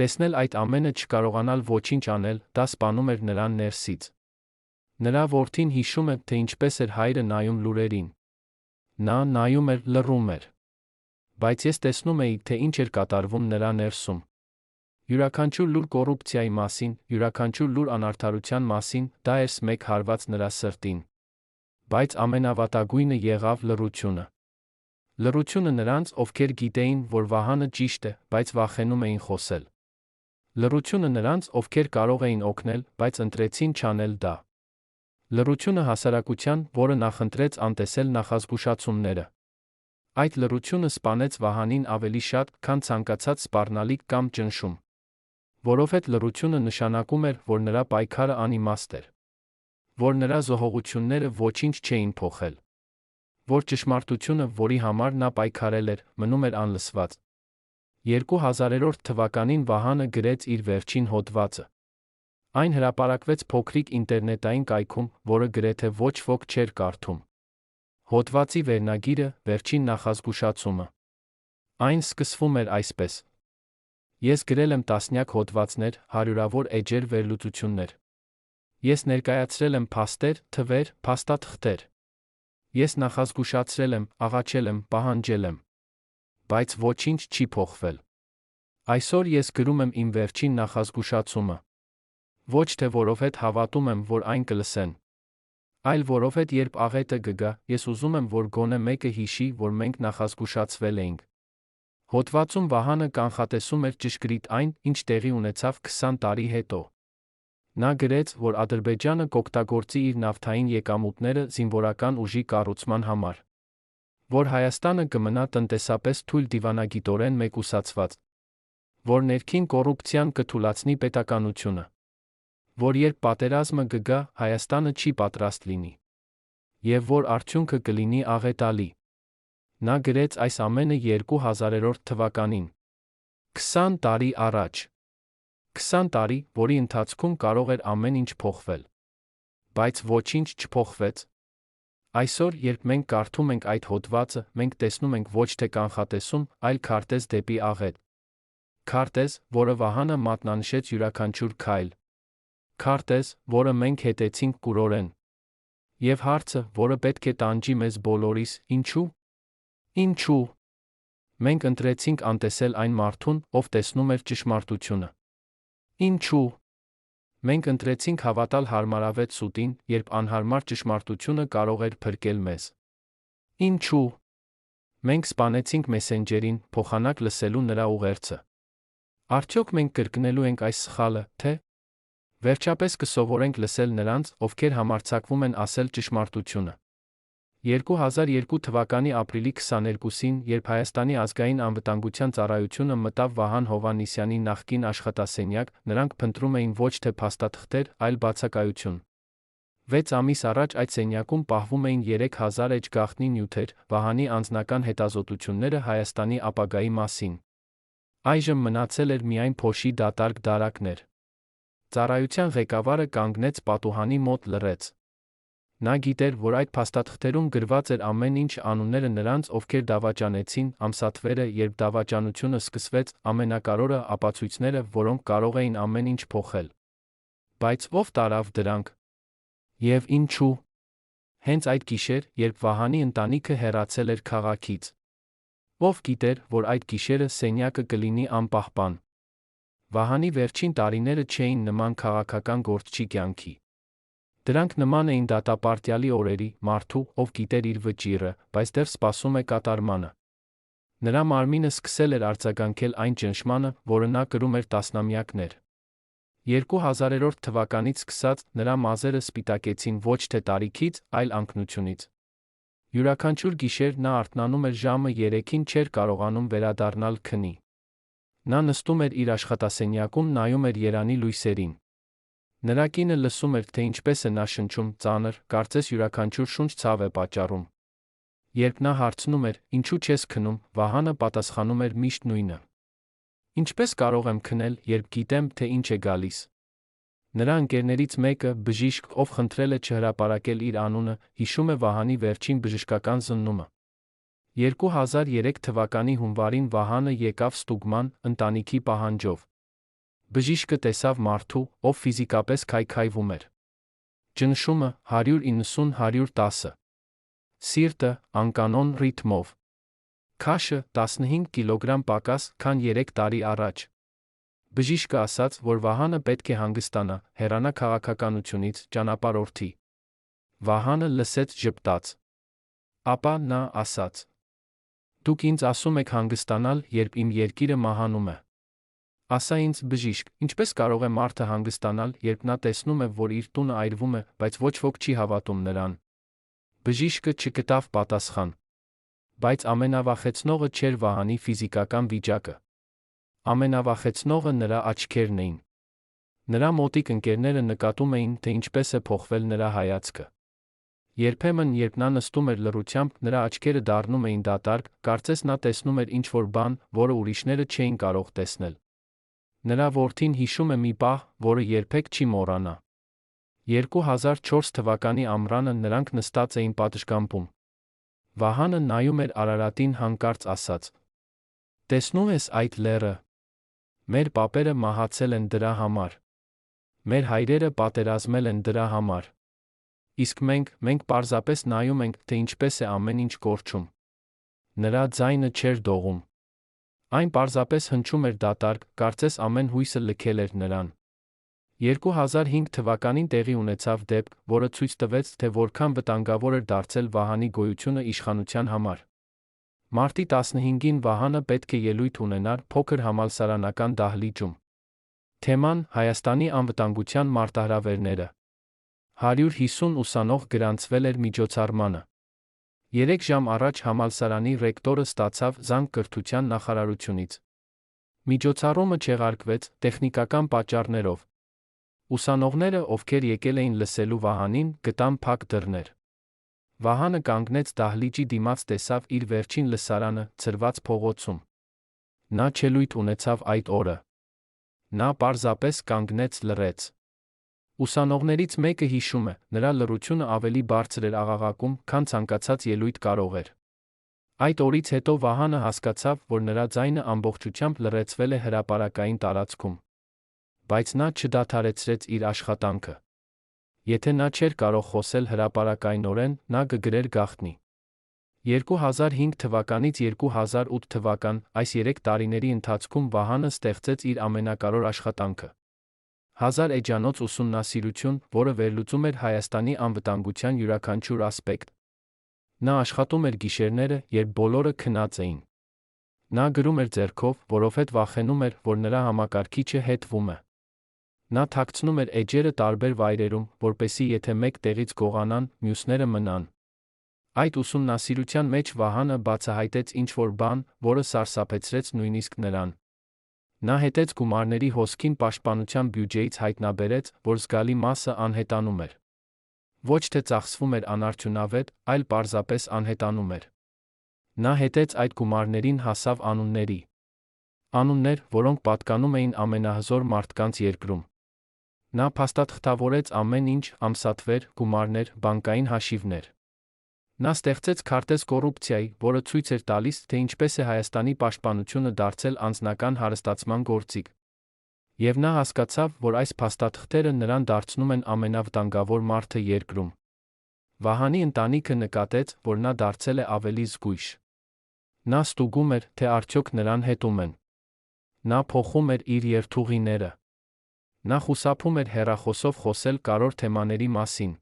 Տեսնել այդ ամենը չկարողանալ ոչինչ անել, դա սպանում էր նրան ներսից։ Նրա որդին հիշում է, թե ինչպես էր հայրը նայում լուրերին։ Նա նայում էր, լռում էր։ Բայց ես տեսնում էի, թե ինչ էր կատարվում նրա ներսում։ Յուրաքանչյուր լուր կոռուպցիայի մասին, յուրաքանչյուր լուր անարդարության մասին, դա էր մեկ հարված նրա սրտին։ Բայց ամենավատագույնը եղավ լռությունը։ Լռությունը նրանց, ովքեր գիտեին, որ Վահանը ճիշտ է, բայց վախենում էին խոսել։ Լռությունը նրանց, ովքեր կարող էին օգնել, բայց ընտրեցին չանել դա։ Լռությունը հասարակության, որը նախընտրեց անտեսել նախազգուշացումները։ Այդ լռությունը սպանեց Վահանին ավելի շատ, քան ցանկացած սպառնալիք կամ ճնշում։ Որովհետև լռությունը նշանակում էր, որ նրա պայքարը անիմաստ էր, որ նրա զոհողությունները ոչինչ չէին փոխել, որ ճշմարտությունը, որի համար նա պայքարել էր, մնում էր անլսված։ 2000 թվականին Վահանը գրեց իր վերջին հոդվածը։ Այն հրապարակվեց փոքրիկ ինտերնետային կայքում, որը գրեթե ոչ ոք չէր կարդում։ Հոդվածի վերնագիրը «Վերջին նախազգուշացումը»։ Այն սկսվում էր այսպես. Ես գրել եմ տասնյակ հոդվածներ, հարյուրավոր էջեր վերլուծություններ։ Ես ներկայացրել եմ փաստեր, թվեր, փաստաթղթեր։ Ես նախազգուշացրել եմ, աղաչել եմ, պահանջել եմ։ Բայց ոչինչ չի փոխվել։ Այսօր ես գրում եմ իմ վերջին նախազգուշացումը։ Ոչ թե որովհետև հավատում եմ, որ այն կլսեն, այլ որովհետև երբ աղետը կգա, ես ուզում եմ, որ գոնե մեկը հիշի, որ մենք նախազգուշացվել էինք։ Հոդվածում Վահանը կանխատեսում էր ճշգրիտ այն, ինչ տեղի ունեցավ 20 տարի հետո։ Նա գրեց, որ Ադրբեջանը կօգտագործի իր նավթային եկամուտները զինվորական ուժի կառուցման համար, որ Հայաստանը կմնա տնտեսապես թույլ դիվանագիտորեն մեկուսացված, որ ներքին կոռուպցիան կթուլացնի պետականությունը, որ երբ պատերազմը կգա, Հայաստանը չի պատրաստ լինի, և որ արդյունքը կլինի աղետալի։ Նա գրեց այս ամենը 2000 թվականին, 20 տարի առաջ։ 20 տարի, որի ընթացքում կարող էր ամեն ինչ փոխվել։ Բայց ոչինչ չփոխվեց։ Այսօր, երբ մենք կարդում ենք այդ հոդվածը, մենք տեսնում ենք ոչ թե կանխատեսում, այլ քարտեզ դեպի աղետ։ Քարտեզ, որը Վահանը մատնանշեց յուրաքանչյուր քայլ։ Քարտեզ, որը մենք հետեցինք կուրորեն։ Եվ հարցը, որը պետք է տանջի մեզ բոլորիս, ինչու՞։ Ինչու՞։ Մենք ընտրեցինք անտեսել այն մարդուն, ով տեսնում էր ճշմարտությունը։ Ինչու՞։ Մենք ընտրեցինք հավատալ հարմարավետ սուտին, երբ անհարմար ճշմարտությունը կարող էր փրկել մեզ։ Ինչու՞։ Մենք սպանեցինք մեսենջերին, փոխանակ լսելու նրա ուղերձը։ Արդյոք մենք կրկնելու ենք այս սխալը, թե՞ վերջապես կսովորենք լսել նրանց, ովքեր համարձակվում են ասել ճշմարտությունը։ 2002 թվականի ապրիլի 22-ին, երբ Հայաստանի ազգային անվտանգության ծառայությունը մտավ Վահան Հովհաննիսյանի նախկին աշխատասենյակ, նրանք փնտրում էին ոչ թե փաստաթղթեր, այլ բացակայություն։ 6 ամիս առաջ այդ սենյակում պահվում էին 3000 էջ գաղտնի նյութեր, Վահանի անձնական հետազոտությունները Հայաստանի ապագայի մասին։ Այժմ մնացել էր միայն փոշի դատարկ դարակներ։ Ծառայության ղեկավարը կանգնեց պատուհանի մոտ լռեց։ Նա գիտեր, որ այդ փաստաթղթերում գրված էր ամեն ինչ, անունները նրանց, ովքեր դավաճանեցին, ամսաթվերը, երբ դավաճանությունը սկսվեց, ամենակարևորը ապացույցները, որոնք կարող էին ամեն ինչ փոխել։ Բայց ով տարավ դրանք։ Եվ ինչու։ Հենց այդ գիշեր, երբ Վահանի ընտանիքը հեռացել էր քաղաքից։ Ով գիտեր, որ այդ գիշերը սենյակը կլինի անպահպան։ Վահանի վերջին տարիները չէին նման քաղաքական գործչի կյանքի։ Դրանք նման էին դատապարտյալի օրերի, մարդու, ով գիտեր իր վճիռը, բայց դեռ սպասում է կատարմանը։ Նրա մարմինը սկսել էր արձագանքել այն ճնշմանը, որը նա կրում էր տասնամյակներ։ 2000 թվականից սկսած, նրա մազերը սպիտակեցին ոչ թե տարիքից, այլ անկնությունից։ Յուրաքանչյուր գիշեր նա արթնանում էր ժամը 3-ին, չէր կարողանում վերադառնալ քնի։ Նա նստում էր իր աշխատասենյակում, նայում էր երանի լույսերին։ Նրա կինը լսում էր, թե ինչպես է նա շնչում, ծանր, կարծես յուրաքանչյուր շունչ ցավ է պատճառում։ Երբ նա հարցնում էր, ինչու չես քնում, Վահանը պատասխանում էր միշտ նույնը. Ինչպես կարող եմ քնել, երբ գիտեմ, թե ինչ է գալիս։ Նրա ընկերներից մեկը, բժիշկ, ով խնդրել է չհրապարակել իր անունը, հիշում է Վահանի վերջին բժշկական զննումը։ 2003 թվականի հունվարին Վահանը եկավ ստուգման, ընտանիքի պահանջով։ Բժիշկը տեսավ մարդու, ով ֆիզիկապես քայքայվում էր։ Ճնշումը 190-110։ Սիրտը անկանոն ռիթմով։ Քաշը 15 կիլոգրամ պակաս, քան 3 տարի առաջ։ Բժիշկը ասաց, որ Վահանը պետք է հանգստանա, հեռանա քաղաքականությունից, ճանապարհորդի։ Վահանը լսեց ժպտաց։ Ապա նա ասաց. Դուք ինձ ասում եք հանգստանալ, երբ իմ երկիրը մահանում է։ Ասա ինձ, բժիշկ, ինչպես կարող է մարդը հանգստանալ, երբ նա տեսնում է, որ իր տունը այրվում է, բայց ոչ ոք չի հավատում նրան։ Բժիշկը չգտավ պատասխան։ Բայց ամենավախեցնողը չէր Վահանի ֆիզիկական վիճակը։ Ամենավախեցնողը նրա աչքերն էին։ Նրա մոտիկ ընկերները նկատում էին, թե ինչպես է փոխվել նրա հայացքը։ Երբեմն, երբ նա նստում էր լռությամբ, նրա աչքերը դառնում էին դատարկ, կարծես նա տեսնում էր ինչ-որ բան, որը ուրիշները չէին կարող տեսնել։ Նրա որդին հիշում է մի պահ, որը երբեք չի մոռանա։ 2004 թվականի ամռանը նրանք նստած էին պատշգամբում։ Վահանը նայում էր Արարատին հանկարծ ասաց. «Տեսնում ես այդ լեռը։ Մեր պապերը մահացել են դրա համար։ Մեր հայրերը պատերազմել են դրա համար։ Իսկ մենք պարզապես նայում ենք, թե ինչպես է ամեն ինչ կորչում»։ Նրա ձայնը չէր դողում։ Այն պարզապես հնչում էր դատարկ, կարծես ամեն հույսը լքել էր նրան։ 2005 թվականին տեղի ունեցավ դեպք, որը ցույց տվեց, թե որքան վտանգավոր էր դարձել Վահանի գոյությունը իշխանության համար։ Մարտի 15-ին Վահանը պետք է ելույթ ունենար փոքր համալսարանական դահլիճում։ Թեման՝ Հայաստանի անվտանգության մարտահրավերները։ 150 ուսանող գրանցվել էր միջոցառմանը։ 3 ժամ առաջ համալսարանի ռեկտորը ստացավ զանգ կրթության նախարարությունից։ Միջոցառումը չեղարկվեց տեխնիկական պատճառներով։ Ուսանողները, ովքեր եկել էին լսելու Վահանին, գտան փակ դռներ։ Վահանը կանգնեց դահլիճի դիմաց, տեսավ իր վերջին լսարանը ցրված փողոցում։ Նա չելույթ ունեցավ այդ օրը։ Նա պարզապես կանգնեց, լռեց։ Ուսանողներից մեկը հիշում է, նրա լռությունը ավելի բարձր էր աղաղակում, քան ցանկացած ելույթ կարող էր։ Այդ օրից հետո Վահանը հասկացավ, որ նրա ձայնը ամբողջությամբ լռեցվել է հրապարակային տարածքում։ Բայց նա չդադարեցրեց իր աշխատանքը։ Եթե նա չէր կարող խոսել հրապարակայնորեն, նա կգրեր գաղտնի։ 2005 թվականից 2008 թվական, այս 3 տարիների ընթացքում Վահանը ստեղծեց իր ամենակարևոր աշխատանքը։ 1000 էջանոց ուսումնասիրություն, որը վերլուծում էր Հայաստանի անվտանգության յուրաքանչյուր ասպեկտ։ Նա աշխատում էր գիշերները, երբ բոլորը քնած էին։ Նա գրում էր ձեռքով, որովհետև վախենում էր, որ նրա համակարգիչը հետվում է։ Նա թաքցնում էր էջերը տարբեր վայրերում, որպեսզի եթե մեկ տեղից գողանան, մյուսները մնան։ Այդ ուսումնասիրության մեջ Վահանը բացահայտեց ինչ-որ բան, որը սարսափեցրեց նույնիսկ նրան։ Նա հետեց գումարների հոսքին պաշտպանության բյուջեից հայտնաբերեց, որ զգալի մասը անհետանում էր։ Ոչ թե ծախսվում էր անարդյունավետ, այլ պարզապես անհետանում էր։ Նա հետեց այդ գումարներին, հասավ անունների։ Անուններ, որոնք պատկանում էին ամենահզոր մարդկանց երկրում։ Նա փաստաթղթավորեց ամեն ինչ՝ ամսաթվեր, գումարներ, բանկային հաշիվներ։ Նա ստեղծեց քարտեզ կոռուպցիայի, որը ցույց էր տալիս, թե ինչպես է Հայաստանի պաշտպանությունը դարձել անձնական հարստացման գործիք։ Եվ նա հասկացավ, որ այս փաստաթղթերը նրան դարձնում են ամենավտանգավոր մարդը երկրում։ Վահանի ընտանիքը նկատեց, որ նա դարձել է ավելի զգույշ։ Նա ստուգում էր, թե արդյոք նրան հետում են։ Նա փոխում էր իր երթուղիները։ Նա խուսափում էր հեռախոսով խոսել կարևոր թեմաների մասին։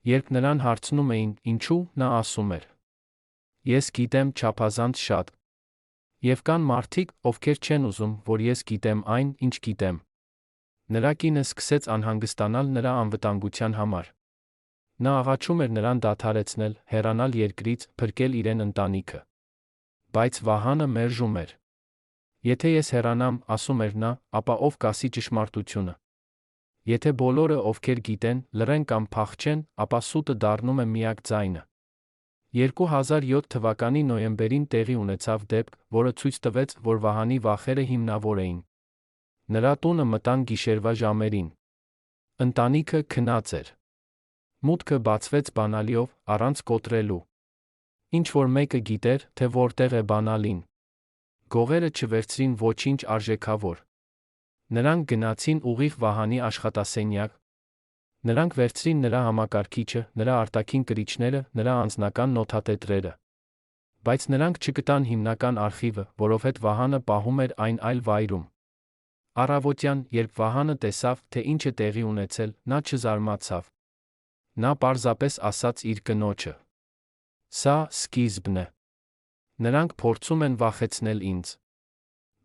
Երբ նրան հարցնում էին, ինչու, նա ասում էր. «Ես գիտեմ չափազանց շատ։ Եվ կան մարդիկ, ովքեր չեն ուզում, որ ես գիտեմ այն, ինչ գիտեմ»։ Նրա կինը սկսեց անհանգստանալ նրա անվտանգության համար։ Նա աղաչում էր նրան դադարեցնել, հեռանալ երկրից, փրկել իրեն ընտանիքը։ Բայց Վահանը մերժում էր։ «Եթե ես հեռանամ, ասում էր նա, ապա ով կասի ճշմարտությունը։ Եթե բոլորը, ովքեր գիտեն, լռեն կամ փախչեն, ապա սուտը դառնում է միակ ձայնը»։ 2007 թվականի նոյեմբերին տեղի ունեցավ դեպք, որը ցույց տվեց, որ Վահանի վախերը հիմնավոր էին։ Նրա տունը մտան գիշերվա ժամերին։ Ընտանիքը քնած էր։ Մուտքը բացվեց բանալիով, առանց կոտրելու։ Ինչ-որ մեկը գիտեր, թե որտեղ է բանալին։ Գողերը չվերցրին ոչինչ արժեքավոր։ Նրանք գնացին ուղիղ Վահանի աշխատասենյակ։ Նրանք վերցրին նրա համակարգիչը, նրա արտաքին կրիչները, նրա անձնական նոթատետրերը։ Բայց նրանք չգտան հիմնական արխիվը, որովհետև Վահանը պահում էր այն այլ վայրում։ Առավոտյան, երբ Վահանը տեսավ, թե ինչ է տեղի ունեցել, նա չզարմացավ։ Նա պարզապես ասաց իր կնոջը. «Սա սկիզբն է։ Նրանք փորձում են վախեցնել ինձ։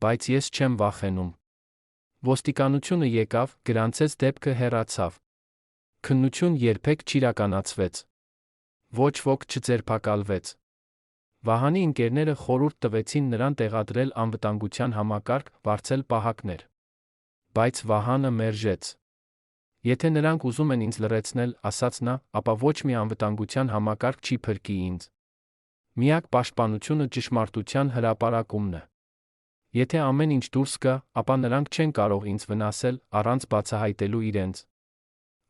Բայց ես չեմ վախենում»։ Ոստիկանությունը եկավ, գրանցեց դեպքը, հեռացավ։ Քննություն երբեք չիրականացվեց։ Ոչ ոք չձերբակալվեց։ Վահանի ընկերները խորհուրդ տվեցին նրան տեղադրել անվտանգության համակարգ, վարձել պահակներ։ Բայց Վահանը մերժեց։ Եթե նրանք ուզում են ինձ լռեցնել, ասաց նա, ապա ոչ մի անվտանգության համակարգ չի փրկի ինձ։ Միակ պաշտպանությունը ճշմարտության հրապարակումն է։ Եթե ամեն ինչ դուրս գա, ապա նրանք չեն կարող ինձ վնասել, առանց բացահայտելու իրենց։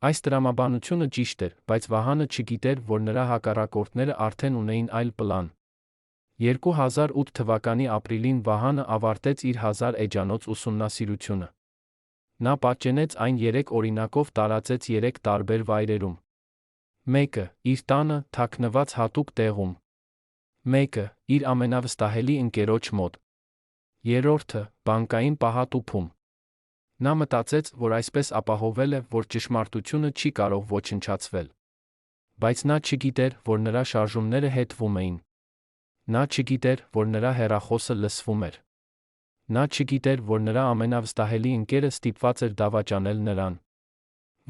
Այս տրամաբանությունը ճիշտ էր, բայց Վահանը չգիտեր, որ նրա հակառակորդները արդեն ունեին այլ պլան։ 2008 թվականի ապրիլին Վահանը ավարտեց իր 1000 էջանոց ուսումնասիրությունը։ Նա պատճենեց այն 3 օրինակով տարածեց 3 տարբեր վայրերում։ Մեկը՝ իր տանը, թաքնված հատուկ տեղում։ Մեկը՝ իր ամենավստահելի ընկերոջ մոտ։ Երրորդը՝ բանկային պահատուփում։ Նա մտածեց, որ այսպես ապահովել է, որ ճշմարտությունը չի կարող ոչնչացվել։ Բայց նա չգիտեր, որ նրա շարժումները հետվում էին։ Նա չգիտեր, որ նրա հեռախոսը լսվում էր։ Նա չգիտեր, որ նրա ամենավստահելի ընկերը ստիպված էր դավաճանել նրան։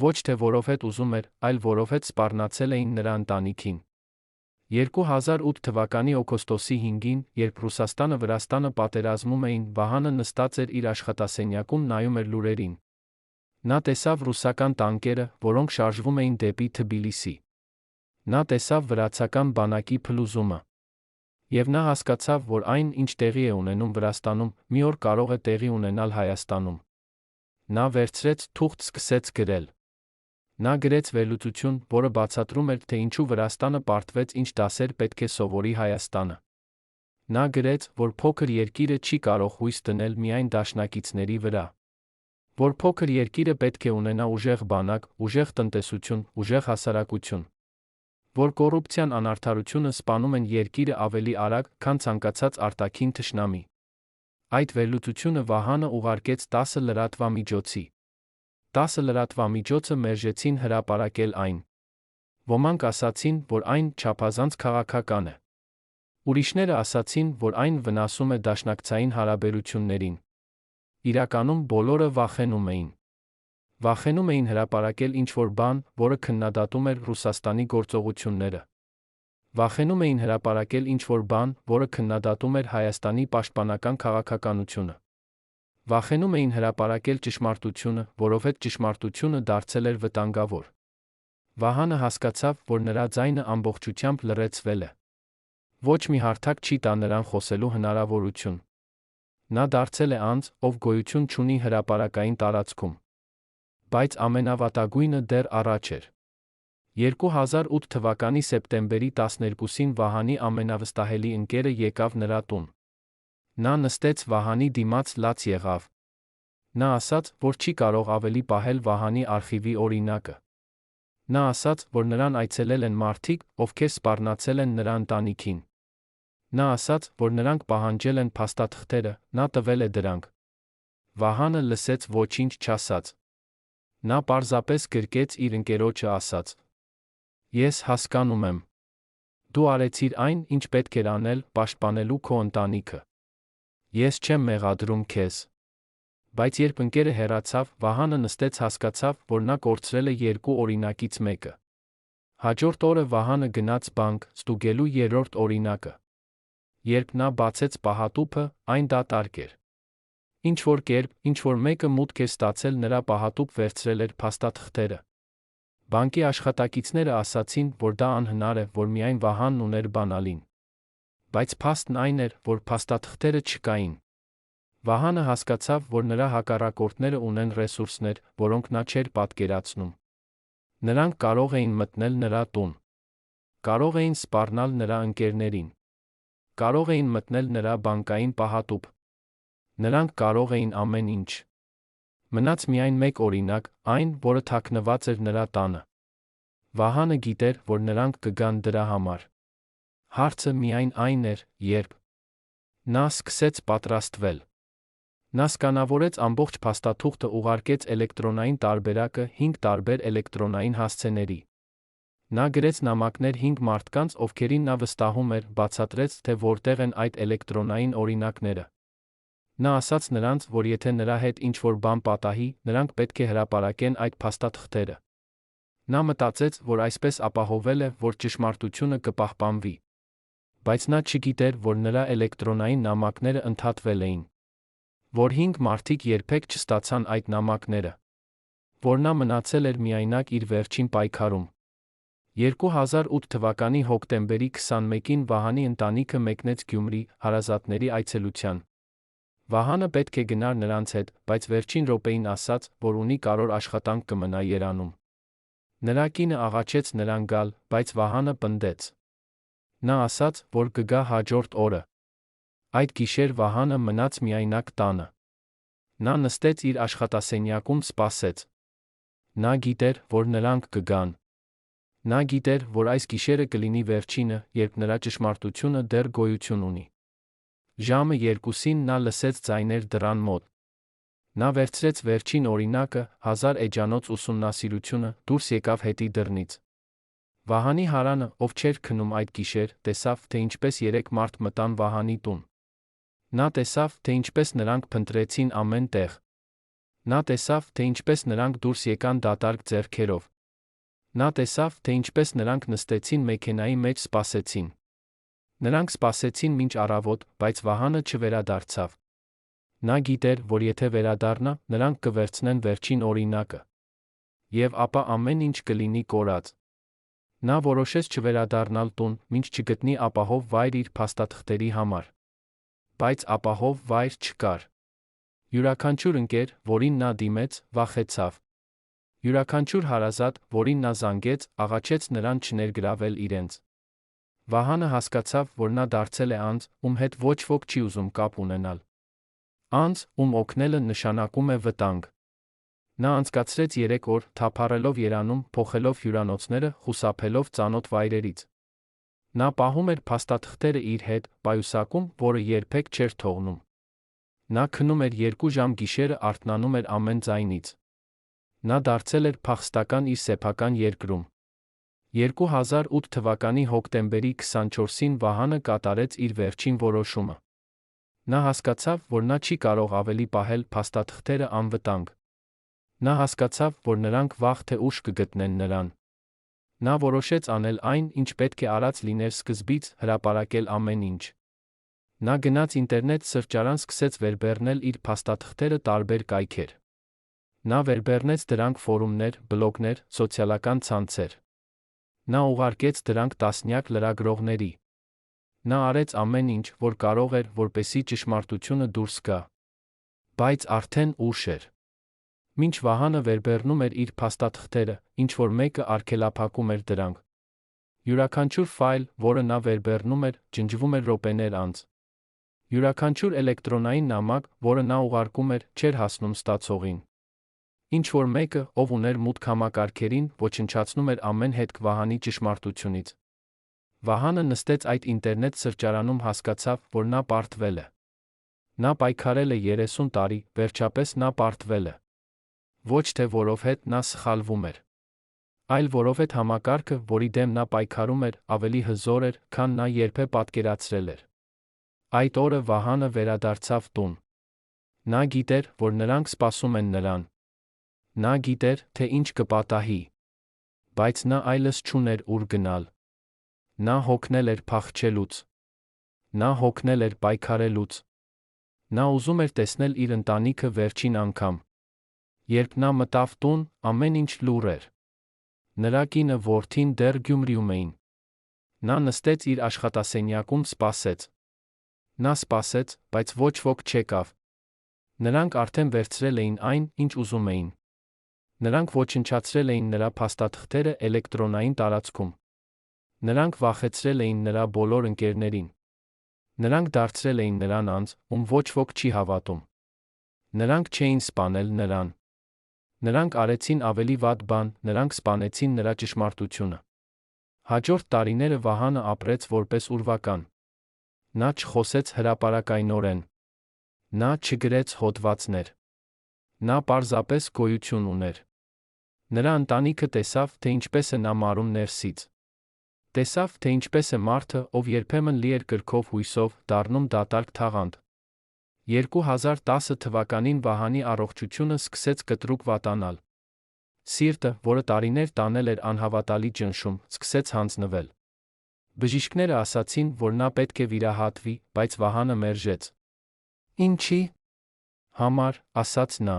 Ոչ թե որովհետև ուզում էր, այլ որովհետև սպառնացել էին նրա ընտանիքին։ 2008 թվականի օգոստոսի 5-ին, երբ Ռուսաստանը Վրաստանը պատերազմում էին, Վահանը նստած էր իր աշխատասենյակում, նայում էր լուրերին։ Նա տեսավ ռուսական տանկերը, որոնք շարժվում էին դեպի Թբիլիսի։ Նա տեսավ վրացական բանակի փլուզումը։ Եվ նա հասկացավ, որ այն, ինչ տեղի է ունենում Վրաստանում, մի օր կարող է տեղի ունենալ Հայաստանում։ Նա վերցրեց թուղթ, սկսեց գրել։ Նա գրեց վերլուծություն, որը բացատրում էր, թե ինչու Վրաստանը պարտվեց, ինչ դասեր պետք է սովորի Հայաստանը։ Նա գրեց, որ փոքր երկիրը չի կարող հույս դնել միայն դաշնակիցների վրա։ Որ փոքր երկիրը պետք է ունենա ուժեղ բանակ, ուժեղ տնտեսություն, ուժեղ հասարակություն։ Որ կոռուպցիան, անարդարությունը սպանում են երկիրը ավելի արագ, քան ցանկացած արտաքին թշնամի։ Այդ վերլուծությունը Վահանը ուղարկեց 10 լրատվամիջոցի։ 10 լրատվամիջոցը մերժեցին հրապարակել այն։ Ոմանք ասացին, որ այն չափազանց քաղաքական է։ Ուրիշները ասացին, որ այն վնասում է դաշնակցային հարաբերություններին։ Իրականում բոլորը վախենում էին։ Վախենում էին հրապարակել ինչ-որ բան, որը քննադատում էր Ռուսաստանի գործողությունները։ Վախենում էին հրապարակել ինչ-որ բան, որը քննադատում էր Հայաստանի պաշտպանական քաղաքականությունը։ Վախենում էին հրապարակել ճշմարտությունը, որովհետև ճշմարտությունը դարձել էր վտանգավոր։ Վահանը հասկացավ, որ նրա ձայնը ամբողջությամբ լռեցվել է։ Ոչ մի հարթակ չի տա նրան խոսելու հնարավորություն։ Նա դարձել է անձ, ով գոյություն չունի հրապարակային տարածքում։ Բայց ամենավատագույնը դեռ առաջ էր։ 2008 թվականի սեպտեմբերի 12-ին Վահանի ամենավստահելի ընկերը եկավ նրա տուն։ Նա նստեց Վահանի դիմաց, լաց եղավ։ Նա ասաց, որ չի կարող ավելի պահել Վահանի արխիվի օրինակը։ Նա ասաց, որ նրան այցելել են մարդիկ, ովքեր սպառնացել են նրա ընտանիքին։ Նա ասաց, որ նրանք պահանջել են փաստաթղթերը, նա տվել է դրանք։ Վահանը լսեց, ոչինչ չասաց։ Նա պարզապես գրկեց իր ընկերոջը, ասաց. Ես հասկանում եմ։ Դու արեցիր այն, ինչ պետք էր անել, պաշտպանելու քո ընտանիքը։ Ես չեմ մեղադրում քեզ։ Բայց երբ ընկերը հեռացավ, Վահանը նստեց, հասկացավ, որ նա կորցրել է 2 օրինակից մեկը։ Հաջորդ օրը Վահանը գնաց բանկ, ստուգելու 3-րդ օրինակը։ Երբ նա բացեց պահատուփը, այն դատարկ էր։ Ինչ-որ կերպ, ինչ-որ մեկը մուտք էր ստացել նրա պահատուփ, վերցրել էր փաստաթղթերը։ Բանկի աշխատակիցները ասացին, որ դա անհնար է, որ միայն Վահանն ուներ բանալին։ Բայց փաստն այն էր, որ փաստաթղթերը չկային։ Վահանը հասկացավ, որ նրա հակառակորդները ունեն ռեսուրսներ, որոնք նա չէր պատկերացնում։ Նրանք կարող էին մտնել նրա տուն։ Կարող էին սպառնալ նրա ընկերներին։ Կարող էին մտնել նրա բանկային պահատուփ։ Նրանք կարող էին ամեն ինչ։ Մնաց միայն մեկ օրինակ, այն, որը թաքնված էր նրա տանը։ Վահանը գիտեր, որ նրանք կգան դրա համար։ Հարցը միայն այն էր, երբ։ Նա սկսեց պատրաստվել։ Նա սկանավորեց ամբողջ փաստաթուղթը, ուղարկեց էլեկտրոնային տարբերակը 5 տարբեր էլեկտրոնային հասցեների։ Նա գրեց նամակներ 5 մարդկանց, ովքերին նա վստահում էր, բացատրեց, թե որտեղ են այդ էլեկտրոնային օրինակները։ Նա ասաց նրանց, որ եթե նրա հետ ինչ-որ բան պատահի, նրանք պետք է հրապարակեն այդ փաստաթղթերը։ Նա մտածեց, որ այսպես ապահովել է, որ ճշմարտությունը կպահպանվի։ Բայց նա չգիտեր, որ նրա էլեկտրոնային նամակները ընդհատվել էին։ Որ 5 մարդիկ երբեք չստացան այդ նամակները։ Որ նա մնացել էր միայնակ իր վերջին պայքարում։ 2008 թվականի հոկտեմբերի 21-ին Վահանի ընտանիքը մեկնեց Գյումրի հարազատների այցելության։ Վահանը պետք է գնար նրանց հետ, բայց վերջին րոպեին ասաց, որ ունի կարևոր աշխատանք կմնա Երանում։ Նրա կինը աղաչեց նրան գալ, բայց Վահանը պնդեց։ Նա ասաց, որ կգա հաջորդ օրը։ Այդ գիշեր Վահանը մնաց միայնակ տանը։ Նա նստեց իր աշխատասենյակում սպասեց։ Նա գիտեր, որ նրանք կգան։ Նա գիտեր, որ այս գիշերը կլինի վերջինը, երբ նրա ճշմարտությունը դեռ գոյություն ունի։ Ժամը 2-ին նա լսեց ձայներ դռան մոտ։ Նա վերցրեց վերջին օրինակը, 1000 էջանոց ուսումնասիրությունը, դուրս եկավ հետի դռնից։ Վահանի հարանը, ով չէր քնում այդ գիշեր, տեսավ, թե ինչպես 3 մարդ մտան Վահանի տուն։ Նա տեսավ, թե ինչպես նրանք փնտրեցին ամեն տեղ։ Նա տեսավ, թե ինչպես նրանք դուրս եկան դատարկ ձեռքերով։ Նա տեսավ, թե ինչպես նրանք նստեցին մեքենայի մեջ սպասեցին։ Նրանք սպասեցին մինչ առավոտ, բայց Վահանը չվերադարձավ։ Նա գիտեր, որ եթե վերադառնա, նրանք կվերցնեն վերջին օրինակը։ Եվ ապա ամեն ինչ կլինի կորած։ Նա որոշեց չվերադառնալ տուն, մինչ չգտնի ապահով վայր իր փաստաթղթերի համար։ Բայց ապահով վայր չկար։ Յուրաքանչյուր ընկեր, որին նա դիմեց, վախեցավ։ Յուրաքանչյուր հարազատ, որին նա զանգեց, աղաչեց նրան չներգրավել իրենց։ Վահանը հասկացավ, որ նա դարձել է անձ, ում հետ ոչ ոք չի ուզում կապ ունենալ։ Անձ, ում օգնելը նշանակում է վտանգ։ Նա անցկացրեց 3 օր, թափառելով Երանում, փոխելով հյուրանոցները, խուսափելով ծանոթ վայրերից։ Նա պահում էր փաստաթղթերը իր հետ, պայուսակում, որը երբեք չէր թողնում։ Նա քնում էր 2 ժամ գիշերը, արթնանում էր ամեն ձայնից։ Նա դարձել էր փախստական իր սեփական երկրում։ 2008 թվականի հոկտեմբերի 24-ին Վահանը կատարեց իր վերջին որոշումը։ Նա հասկացավ, որ նա չի կարող ավելի պահել փաստաթղթերը անվտանգ։ Նա հասկացավ, որ նրանք վաղ թե ուշ կգտնեն նրան։ Նա որոշեց անել այն, ինչ պետք է արած լիներ սկզբից, հրապարակել ամեն ինչ։ Նա գնաց ինտերնետ սրճարան, սկսեց վերբեռնել իր փաստաթղթերը տարբեր կայքեր։ Նա վերբեռնեց դրանք ֆորումներ, բլոգներ, սոցիալական ցանցեր։ Նա ուղարկեց դրանք տասնյակ լրագրողների։ Նա արեց ամեն ինչ, որ կարող էր, որպեսզի ճշմարտությունը դուրս գա։ Բայց արդեն ուշ էր։ Մինչ Վահանը վերբեռնում էր իր փաստաթղթերը, ինչ-որ մեկը արգելափակում էր դրանք։ Յուրաքանչյուր ֆայլ, որը նա վերբեռնում էր, ջնջվում էր րոպեներ անց։ Յուրաքանչյուր էլեկտրոնային նամակ, որը նա ուղարկում էր, չէր հասնում ստացողին։ Ինչ-որ մեկը, ով ուներ մուտք համակարգերին, ոչնչացնում էր ամեն հետք Վահանի ճշմարտությունից։ Վահանը նստեց այդ ինտերնետ սրճարանում, հասկացավ, որ նա պարտվել է։ Նա պայքարել է 30 տարի, վերջապես նա պարտվել է։ Ոչ թե որովհետև նա սխալվում էր, այլ որովհետև համակարգը, որի դեմ նա պայքարում էր, ավելի հզոր էր, քան նա երբե պատկերացրել էր։ Այդ օրը Վահանը վերադարձավ տուն։ Նա գիտեր, որ նրանք սպասում են նրան։ Նա գիտեր, թե ինչ կպատահի։ Բայց նա այլս չուներ ուր գնալ։ Նա հոգնել էր փախչելուց։ Նա հոգնել էր պայքարելուց։ Նա ուզում էր տեսնել իր ընտանիքը վերջին անգամ։ Երբ նա մտավ տուն, ամեն ինչ լուռ էր։ Նրա կինը, որդին դեռ Գյումրիում էին։ Նա նստեց իր աշխատասենյակում, սպասեց։ Նա սպասեց, բայց ոչ ոք չեկավ։ Նրանք արդեն վերցրել էին այն, ինչ ուզում էին։ Նրանք ոչնչացրել էին նրա փաստաթղթերը էլեկտրոնային տարածքում։ Նրանք վախեցրել էին նրա բոլոր ընկերներին։ Նրանք դարձրել էին նրան անձ, ում ոչ ոք չի հավատում։ Նրանք չէին սպանել նրան։ Նրանք արեցին ավելի վատ բան, նրանք սպանեցին նրա ճշմարտությունը։ Հաջորդ տարիները Վահանը ապրեց որպես ուրվական։ Նա չխոսեց հրապարակայնորեն։ Նա չգրեց հոդվածներ։ Նա պարզապես գոյություն ուներ։ Նրա ընտանիքը տեսավ, թե ինչպես է նա մարում ներսից։ Տեսավ, թե ինչպես է մարդը, ով երբեմն լի էր կրքով հույսով, դառնում դատարկ թաղանթ։ 2010 թվականին Վահանի առողջությունը սկսեց կտրուկ վատանալ։ Սիրտը, որը տարիներ տանել էր անհավատալի ճնշում, սկսեց հանձնվել։ Բժիշկները ասացին, որ նա պետք է վիրահատվի, բայց Վահանը մերժեց։ Ինչի՞ համար, ասաց նա։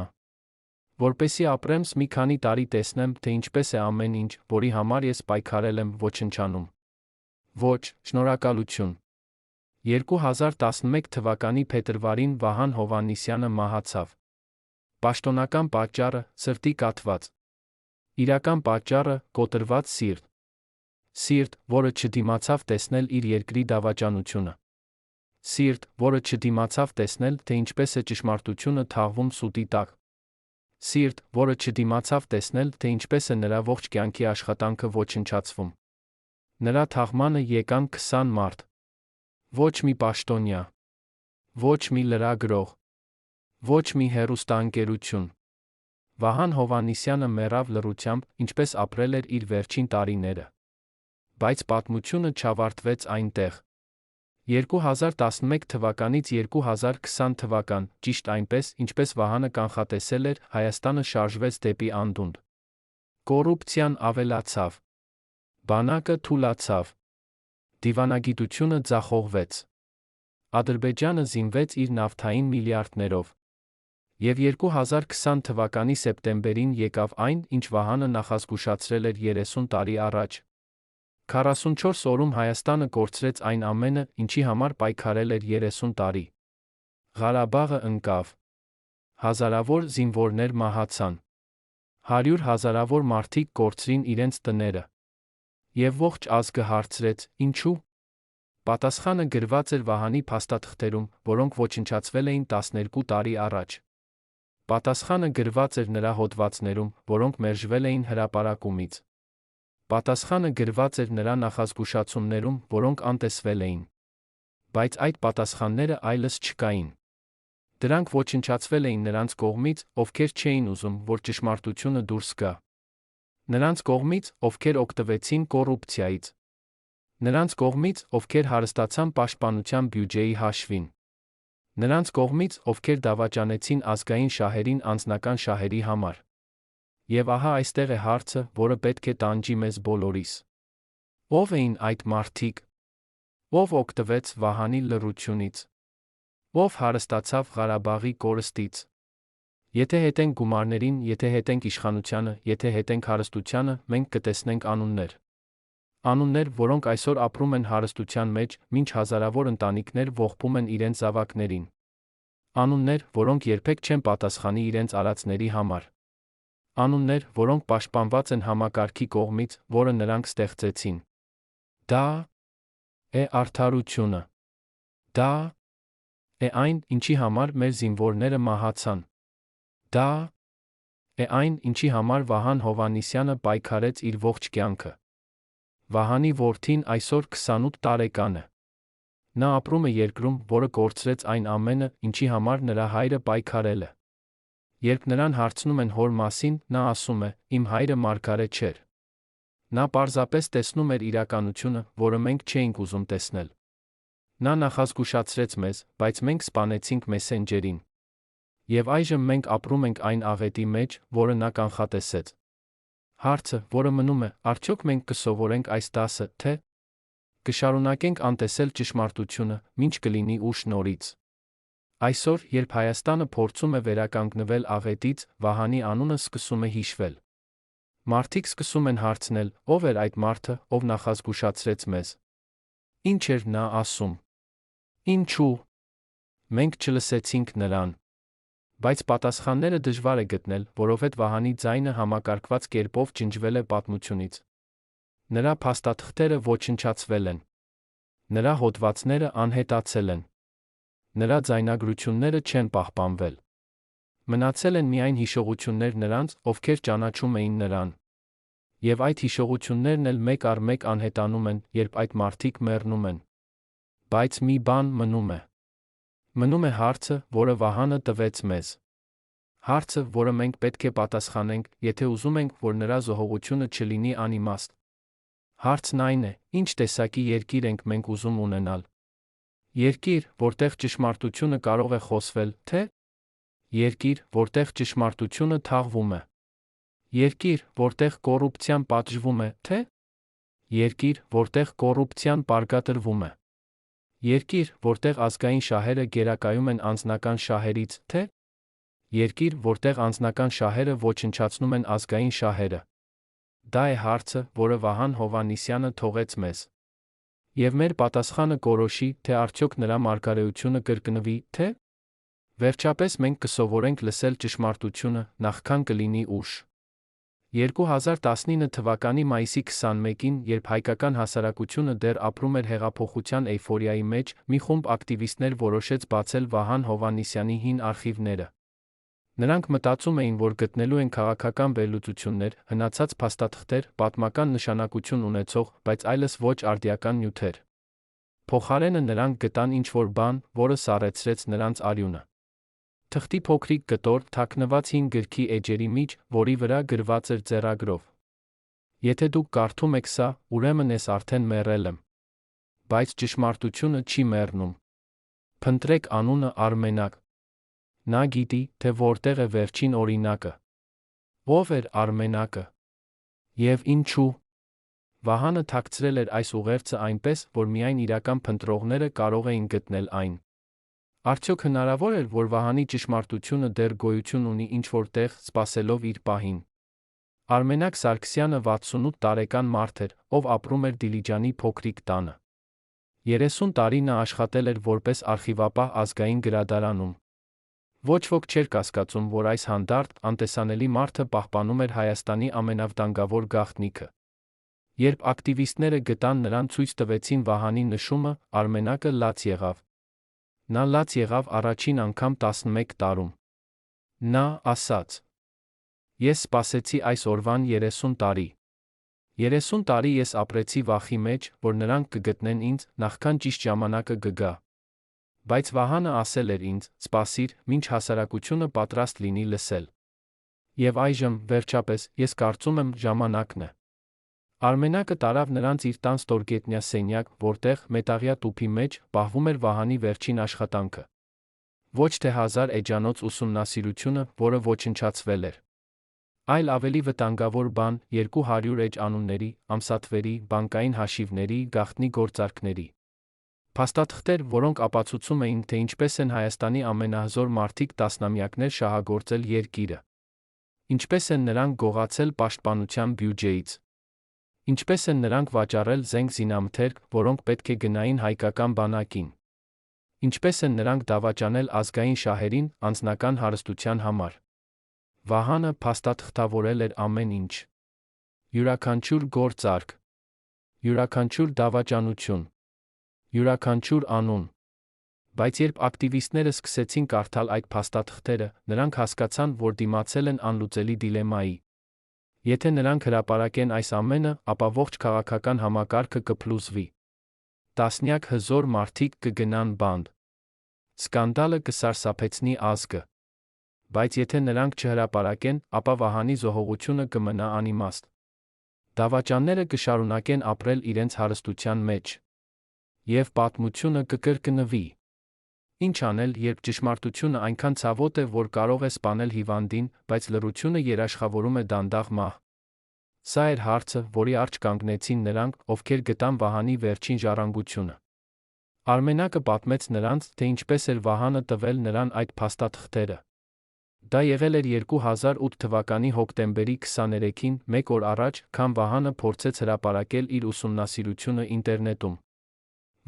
Որպեսզի ապրեմ մի քանի տարի տեսնեմ, թե ինչպես է ամեն ինչ, որի համար ես պայքարել եմ, ոչնչանում։ Ոչ, շնորհակալություն։ 2011 թվականի փետրվարին Վահան Հովհաննիսյանը մահացավ։ Պաշտոնական պատճառը՝ սրտի կաթված։ Իրական պատճառը՝ կոտրված սիրտ։ Սիրտ, որը չդիմացավ տեսնել իր երկրի դավաճանությունը։ Սիրտ, որը չդիմացավ տեսնել, թե ինչպես է ճշմարտությունը թաղվում սուտի տակ։ Սիրտ, որը չդիմացավ տեսնել, թե ինչպես է նրա ողջ կյանքի աշխատանքը ոչնչացվում։ Նրա թաղմանը եկան 20 մարդ։ Ոչ մի պաշտոնյա, ոչ մի լրագրող, ոչ մի հեռուստաընկերություն։ Վահան Հովհաննիսյանը մեռավ լռությամբ, ինչպես ապրել էր իր վերջին տարիները։ Բայց պատմությունը չավարտվեց այնտեղ։ 2011 թվականից 2020 թվական, ճիշտ այնպես, ինչպես Վահանը կանխատեսել էր, Հայաստանը շարժվեց դեպի անդունդ։ Կոռուպցիան ավելացավ։ Բանակը թուլացավ։ Դիվանագիտությունը ձախողվեց։ Ադրբեջանը զինվեց իր նավթային միլիարդներով։ Եվ 2020 թվականի սեպտեմբերին եկավ այն, ինչ Վահանը նախազգուշացրել էր 30 տարի առաջ։ 44 օրում Հայաստանը կորցրեց այն ամենը, ինչի համար պայքարել էր 30 տարի։ Ղարաբաղը ընկավ։ Հազարավոր զինվորներ մահացան։ 100 հազարավոր մարդիկ կորցրին իրենց տները։ Եվ ողջ ազգը հարցրեց՝ ինչու՞։ Պատասխանը գրված էր Վահանի փաստաթղթերում, որոնք ոչնչացվել էին 12 տարի առաջ։ Պատասխանը գրված էր նրա հոդվածներում, որոնք մերժվել էին հրապարակումից։ Պատասխանը գրված էր նրա նախազգուշացումներում, որոնք անտեսվել էին։ Բայց այդ պատասխանները այլս չկային։ Դրանք ոչնչացվել էին նրանց կողմից, ովքեր չէին ուզում, որ ճշմարտությունը դուրս գա։ Նրանց կողմից, ովքեր օգտվեցին կոռուպցիայից։ Նրանց կողմից, ովքեր հարստացան պաշտպանության բյուջեի հաշվին։ Նրանց կողմից, ովքեր դավաճանեցին ազգային շահերին անձնական շահերի համար։ Եվ ահա այստեղ է հարցը, որը պետք է տանջի մեզ բոլորիս։ Ո՞վ էին այդ մարդիկ։ Ո՞վ օգտվեց Վահանի լռությունից։ Ո՞վ հարստացավ Ղարաբաղի կորստից։ Եթե հետենք գումարներին, եթե հետենք իշխանությանը, եթե հետենք հարստությանը, մենք կտեսնենք անուններ։ Անուններ, որոնք այսօր ապրում են հարստության մեջ, մինչ հազարավոր ընտանիքներ ողբում են իրենց զավակներին։ Անուններ, որոնք երբեք չեն պատասխանի իրենց արածների համար։ Անուններ, որոնք պաշտպանված են համակարգի կողմից, որը նրանք ստեղծեցին։ Դա է արդարությունը։ Դա է այն, ինչի համար մեր զինվորները մահացան։ Դա է այն, ինչի համար Վահան Հովհաննիսյանը պայքարեց իր ողջ կյանքը։ Վահանի որդին այսօր 28 տարեկան է։ Նա ապրում է երկրում, որը կորցրեց այն ամենը, ինչի համար նրա հայրը պայքարել է։ Երբ նրան հարցնում են հոր մասին, նա ասում է՝ իմ հայրը մարգարե չէր։ Նա պարզապես տեսնում էր իրականությունը, որը մենք չէինք ուզում տեսնել։ Նա նախազգուշացրեց մեզ, բայց մենք սպանեցինք մեսենջերին։ Եվ այժմ մենք ապրում ենք այն աղետի մեջ, որը նա կանխատեսեց։ Հարցը, որը մնում է, արդյոք մենք կսովորենք այս դասը, թե կշարունակենք անտեսել ճշմարտությունը, մինչ կլինի ուշ նորից։ Այսօր, երբ Հայաստանը փորձում է վերականգնվել աղետից, Վահանի անունը սկսում է հիշվել։ Մարդիկ սկսում են հարցնել, ով էր այդ մարդը, ով նախազգուշացրեց մեզ։ Ինչ էր նա ասում։ Ինչու։ Մենք չլսեցինք նրան։ Բայց պատասխանները դժվար է գտնել, որովհետև Վահանի ձայնը համակարգված կերպով ջնջվել է պատմությունից։ Նրա փաստաթղթերը ոչնչացվել են։ Նրա հոդվածները անհետացել են։ Նրա ձայնագրությունները չեն պահպանվել։ Մնացել են միայն հիշողություններ նրանց, ովքեր ճանաչում էին նրան։ Եվ այդ հիշողություններն էլ մեկ առ մեկ անհետանում են, երբ այդ մարդիկ մեռնում են։ Բայց մի բան մնում է։ Մնում է հարցը, որը Վահանը տվեց մեզ։ Հարցը, որը մենք պետք է պատասխանենք, եթե ուզում ենք, որ նրա զոհողությունը չլինի անիմաստ։ Հարցն այն է, ինչ տեսակի երկիր ենք մենք ուզում ունենալ։ Երկիր, որտեղ ճշմարտությունը կարող է խոսվել, թե երկիր, որտեղ ճշմարտությունը թաղվում է։ Երկիր, որտեղ կոռուպցիան պատժվում է, թե երկիր, որտեղ կոռուպցիան պարգևատրվում է։ Երկիր, որտեղ ազգային շահերը գերակայում են անձնական շահերից, թե երկիր, որտեղ անձնական շահերը ոչնչացնում են ազգային շահերը։ Դա է հարցը, որը Վահան Հովհաննիսյանը թողեց մեզ։ Եվ մեր պատասխանը կորոշի, թե արդյոք նրա մարգարեությունը կրկնվի, թե վերջապես մենք կսովորենք լսել ճշմարտությունը, նախքան կլինի ուշ։ 2019 թվականի մայիսի 21-ին, երբ հայկական հասարակությունը դեռ ապրում էր հեղափոխության էյֆորիայի մեջ, մի խումբ ակտիվիստներ որոշեց բացել Վահան Հովհաննիսյանի հին արխիվները։ Նրանք մտածում էին, որ գտնելու են քաղաքական վերլուծություններ, հնացած փաստաթղթեր, պատմական նշանակություն ունեցող, բայց այլս ոչ արդիական նյութեր։ Փոխարենը նրանք գտան ինչ-որ բան, որը սառեցրեց նրանց արյունը։ Թղթի փոքրիկ կտոր, թաքնված հին գրքի էջերի միջ, որի վրա գրված էր ձեռագրով. Եթե դուք կարդում եք սա, ուրեմն ես արդեն մեռել եմ։ Բայց ճշմարտությունը չի մեռնում։ Փնտրեք անունը Արմենակ։ Նա գիտի, թե որտեղ է վերջին օրինակը։ Ո՞վ էր Արմենակը։ Եվ ինչու։ Վահանը թաքցրել էր այս ուղերձը այնպես, որ միայն իրական փնտրողները կարող էին գտնել այն։ Արդյոք հնարավոր էր, որ Վահանի ճշմարտությունը դեռ գոյություն ունի ինչ-որ տեղ, սպասելով իր պահին։ Արմենակ Սարգսյանը 68 տարեկան մարդ էր, ով ապրում էր Դիլիջանի փոքրիկ տանը։ 30 տարի նա աշխատել էր որպես արխիվապահ ազգային գրադարանում։ Ոչ ոք չէր կասկածում, որ այս հանդարտ, անտեսանելի մարդը պահպանում էր Հայաստանի ամենավտանգավոր գաղտնիքը։ Երբ ակտիվիստները գտան նրան, ցույց տվեցին Վահանի նշումը, Արմենակը լաց եղավ։ Նա լաց եղավ առաջին անգամ 11 տարում։ Նա ասաց. Ես սպասեցի այս օրվան 30 տարի։ 30 տարի ես ապրեցի վախի մեջ, որ նրանք կգտնեն ինձ, նախքան ճիշտ ժամանակը կգա։ Բայց Վահանը ասել էր ինձ. սպասիր, մինչ հասարակությունը պատրաստ լինի լսել։ Եվ այժմ, վերջապես, ես կարծում եմ, ժամանակն է։ Արմենակը տարավ նրանց իր տան ստորգետնյա սենյակ, որտեղ, մետաղյա տուփի մեջ, պահվում էր Վահանի վերջին աշխատանքը։ Ոչ թե 1000 էջանոց ուսումնասիրությունը, որը ոչնչացվել էր։ Այլ ավելի վտանգավոր բան, 200 էջ անունների, ամսաթվերի, բանկային հաշիվների, գաղտնի գործարքների։ Փաստաթղթեր, որոնք ապացուցում էին, թե ինչպես են Հայաստանի ամենահզոր մարդիկ տասնամյակներ շահագործել երկիրը։ Ինչպես են նրանք գողացել պաշտպանության բյուջեից։ Ինչպես են նրանք վաճառել զենք զինամթերք, որոնք պետք է գնային հայկական բանակին։ Ինչպես են նրանք դավաճանել ազգային շահերին, անձնական հարստության համար։ Վահանը փաստաթղթավորել էր ամեն ինչ։ Յուրաքանչյուր գործարք, յուրաքանչյուր դավաճանություն, յուրաքանչյուր անուն։ Բայց երբ ակտիվիստները սկսեցին կարդալ այդ փաստաթղթերը, նրանք հասկացան, որ դիմացել են անլուծելի դիլեմայի։ Եթե նրանք հրապարակեն այս ամենը, ապա ողջ քաղաքական համակարգը կփլուզվի։ Տասնյակ հզոր մարդիկ կգնան բանտ։ Սկանդալը կսարսափեցնի ազգը։ Բայց եթե նրանք չհրապարակեն, ապա Վահանի զոհողությունը կմնա անիմաստ։ Դավաճանները կշարունակեն ապրել իրենց հարստության մեջ։ Եվ պատմությունը կկրկնվի։ Ինչ անել, երբ ճշմարտությունը այնքան ցավոտ է, որ կարող է սպանել հիվանդին, բայց լռությունը երաշխավորում է դանդաղ մահ։ Սա էր հարցը, որի առջ կանգնեցին նրանք, ովքեր գտան Վահանի վերջին ժառանգությունը։ Արմենակը պատմեց նրանց, թե ինչպես էր Վահանը տվել նրան այդ փաստաթղթերը։ Դա եղել էր 2008 թվականի հոկտեմբերի 23-ին, մեկ օր առաջ, քան Վահանը փորձեց հրապարակել իր ուսումնասիրությունը ինտերնետում։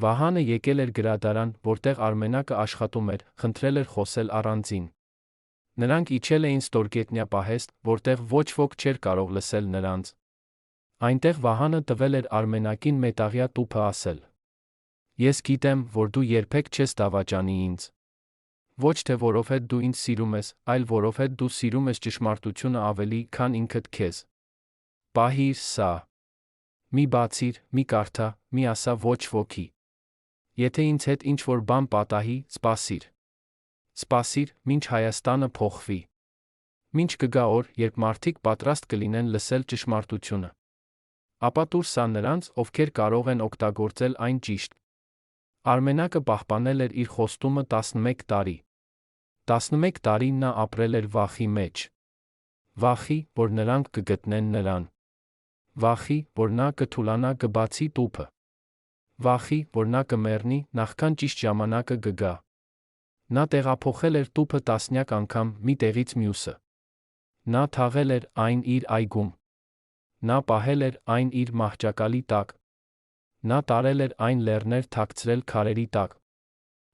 Վահանը եկել էր գրադարան, որտեղ Արմենակը աշխատում էր, խնդրել էր խոսել առանձին։ Նրանք իջել էին ստորգետնյա պահեստ, որտեղ ոչ ոք չէր կարող լսել նրանց։ Այնտեղ Վահանը տվել էր Արմենակին մետաղյա տուփը ասել. Ես գիտեմ, որ դու երբեք չես դավաճանի ինձ։ Ոչ թե որովհետև դու ինձ սիրում ես, այլ որովհետև դու սիրում ես ճշմարտությունը ավելի, քան ինքդ քեզ։ Պահիր սա։ Մի բացիր, մի կարդա, մի ասա ոչ ոքի։ Եթե ինձ հետ ինչ-որ բան պատահի, սպասիր։ Սպասիր, մինչ Հայաստանը փոխվի։ Մինչ կգա օր, երբ մարդիկ պատրաստ կլինեն լսել ճշմարտությունը։ Ապա տուր սա նրանց, ովքեր կարող են օգտագործել այն ճիշտ։ Արմենակը պահպանել էր իր խոստումը 11 տարի։ 11 տարի նա ապրել էր վախի մեջ։ Վախի, որ նրանք կգտնեն նրան։ Վախի, որ նա կթուլանա կբացի տուփը։ Վախի, որ նա կմեռնի, նախքան ճիշտ ժամանակը կգա։ Նա տեղափոխել էր տուփը տասնյակ անգամ մի տեղից մյուսը։ Նա թաղել էր այն իր այգում։ Նա պահել էր այն իր մահճակալի տակ։ Նա տարել էր այն լեռներ թաքցրել քարերի տակ։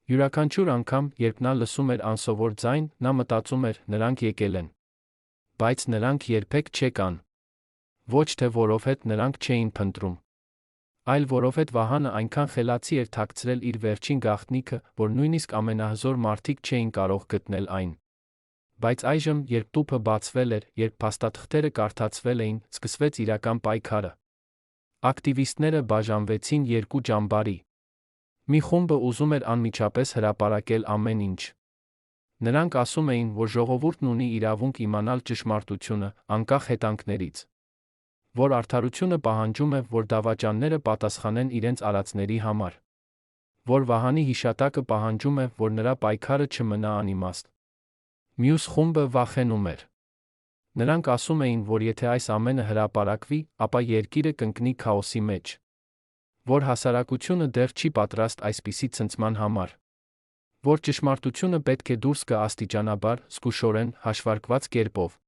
Յուրաքանչյուր անգամ, երբ նա լսում էր անսովոր ձայն, նա մտածում էր՝ նրանք եկել են։ Բայց նրանք երբեք չեկան։ Ոչ թե որովհետև նրանք չէին փնտրում, այլ որովհետև Վահանը այնքան խելացի էր թաքցրել իր վերջին գաղտնիքը, որ նույնիսկ ամենահզոր մարդիկ չէին կարող գտնել այն։ Բայց այժմ, երբ տուփը բացվել էր, երբ փաստաթղթերը կարդացվել էին, սկսվեց իրական պայքարը։ Ակտիվիստները բաժանվեցին երկու ճամբարի։ Մի խումբը ուզում էր անմիջապես հրապարակել ամեն ինչ։ Նրանք ասում էին, որ ժողովուրդն ունի իրավունք իմանալ ճշմարտությունը, անկախ հետանքներից։ Որ արդարությունը պահանջում է, որ դավաճանները պատասխանեն իրենց արածների համար։ Որ Վահանի հիշատակը պահանջում է, որ նրա պայքարը չմնա անիմաստ։ Մյուս խումբը վախենում էր։ Նրանք ասում էին, որ եթե այս ամենը հրապարակվի, ապա երկիրը կընկնի քաոսի մեջ։ Որ հասարակությունը դեռ չի պատրաստ այսպիսի ցնցման համար։ Որ ճշմարտությունը պետք է դուրս գա աստիճանաբար, զգուշորեն, հաշվարկված կերպով։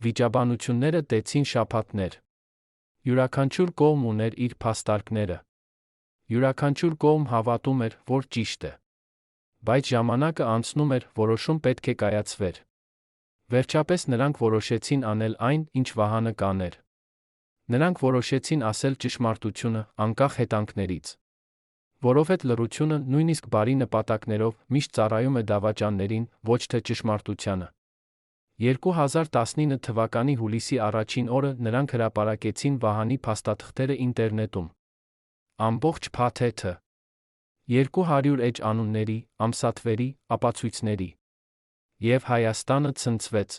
Վիճաբանությունները տեցին շաբաթներ։ Յուրաքանչյուր կողմ ուներ իր փաստարկները։ Յուրաքանչյուր կողմ հավատում էր, որ ճիշտ է։ Բայց ժամանակը անցնում էր, որոշում պետք է կայացվեր։ Վերջապես նրանք որոշեցին անել այն, ինչ Վահանը կաներ։ Նրանք որոշեցին ասել ճշմարտությունը, անկախ հետանքներից։ Որովհետև լռությունը, նույնիսկ բարի նպատակներով, միշտ ծառայում է դավաճաններին, ոչ թե ճշմարտությանը։ 2019 թվականի հուլիսի առաջին օրը նրանք հրապարակեցին Վահանի փաստաթղթերը ինտերնետում։ Ամբողջ փաթեթը։ 200 էջ անունների, ամսաթվերի, ապացույցների։ Եվ Հայաստանը ցնցվեց։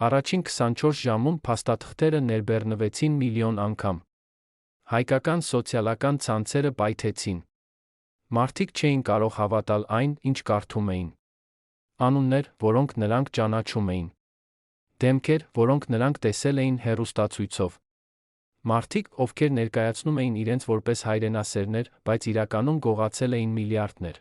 Առաջին 24 ժամում փաստաթղթերը ներբեռնվեցին միլիոն անգամ։ Հայկական սոցիալական ցանցերը պայթեցին։ Մարդիկ չէին կարող հավատալ այն, ինչ կարդում էին։ Անուններ, որոնք նրանք ճանաչում էին։ Դեմքեր, որոնք նրանք տեսել էին հեռուստացույցով։ Մարդիկ, ովքեր ներկայացնում էին իրենց որպես հայրենասերներ, բայց իրականում գողացել էին միլիարդներ։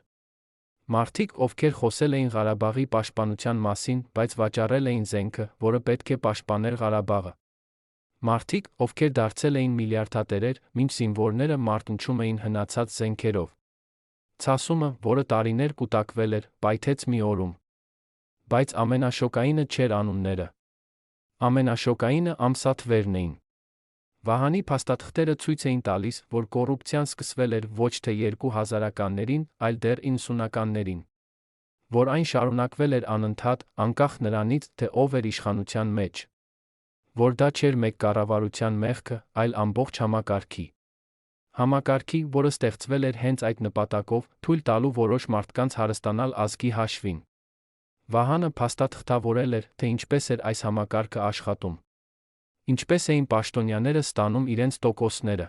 Մարդիկ, ովքեր խոսել էին Ղարաբաղի պաշտպանության մասին, բայց վաճառել էին զենքը, որը պետք է պաշտպաներ Ղարաբաղը։ Մարդիկ, ովքեր դարձել էին միլիարդատերեր, մինչ զինվորները մարտնչում էին հնացած զենքերով։ Ցասումը, որը տարիներ կուտակվել էր, պայթեց մի օրում։ Բայց ամենաշոկայինը չէր անունները։ Ամենաշոկայինը ամսաթվերն էին։ Վահանի փաստաթղթերը ցույց էին տալիս, որ կոռուպցիան սկսվել էր ոչ թե 2000-ականներին, այլ դեռ 90-ականներին։ Որ այն շարունակվել էր անընդհատ, անկախ նրանից, թե ով էր իշխանության մեջ։ Որ դա չէր մեկ կառավարության մեղքը, այլ ամբողջ համակարգի։ Համակարգի, որը ստեղծվել էր հենց այդ նպատակով, թույլ տալու որոշ մարդկանց հարստանալ ազգի հաշվին։ Վահանը փաստաթղթավորել էր, թե ինչպես էր այս համակարգը աշխատում։ Ինչպես էին պաշտոնյաները ստանում իրենց տոկոսները։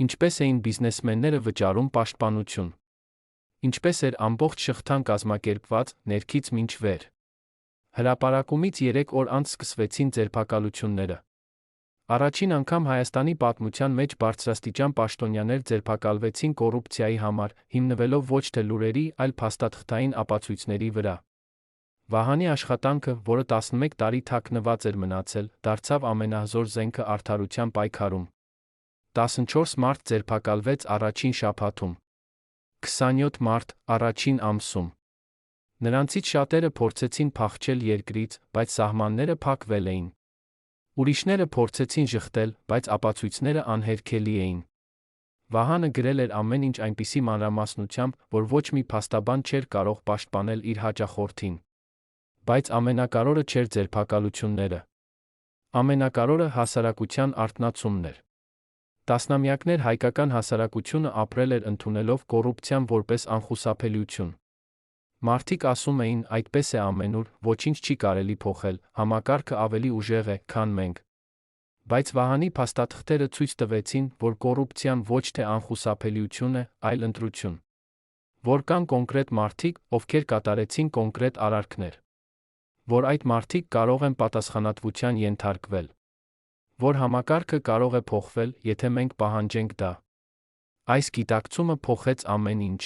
Ինչպես էին բիզնեսմենները վճարում պաշտպանություն։ Ինչպես էր ամբողջ շղթան կազմակերպված, ներքից մինչ վեր։ Հրապարակումից 3 օր անց սկսվեցին ձերբակալությունները։ Առաջին անգամ Հայաստանի պատմության մեջ բարձրաստիճան պաշտոնյաներ ձերբակալվեցին կոռուպցիայի համար, հիմնվելով ոչ թե լուրերի, այլ փաստաթղթային ապացույցների վրա։ Վահանի աշխատանքը, որը 11 տարի թաքնված էր մնացել, դարձավ ամենահզոր զենքը արդարության պայքարում։ 14 մարդ ձերբակալվեց առաջին շաբաթում։ 27 մարդ առաջին ամսում։ Նրանցից շատերը փորձեցին փախչել երկրից, բայց սահմանները փակվել էին։ Ուրիշները փորձեցին ժխտել, բայց ապացույցները անհերքելի էին։ Վահանը գրել էր ամեն ինչ այնպիսի մանրամասնությամբ, որ ոչ մի փաստաբան չէր կարող պաշտպանել իր հաճախորդին։ Բայց ամենակարևորը չէր ձերբակալությունները։ Ամենակարևորը հասարակության արթնացումն էր։ Տասնամյակներ հայկական հասարակությունը ապրել էր ընդունելով կոռուպցիան որպես անխուսափելիություն։ Մարդիկ ասում էին, այդպես է ամենուր, ոչինչ չի կարելի փոխել, համակարգը ավելի ուժեղ է, քան մենք։ Բայց Վահանի փաստաթղթերը ցույց տվեցին, որ կոռուպցիան ոչ թե անխուսափելիություն է, այլ ընտրություն։ Որ կան կոնկրետ մարդիկ, ովքեր կատարեցին կոնկրետ արարքներ։ Որ այդ մարդիկ կարող են պատասխանատվության ենթարկվել։ Որ համակարգը կարող է փոխվել, եթե մենք պահանջենք դա։ Այս գիտակցումը փոխեց ամեն ինչ։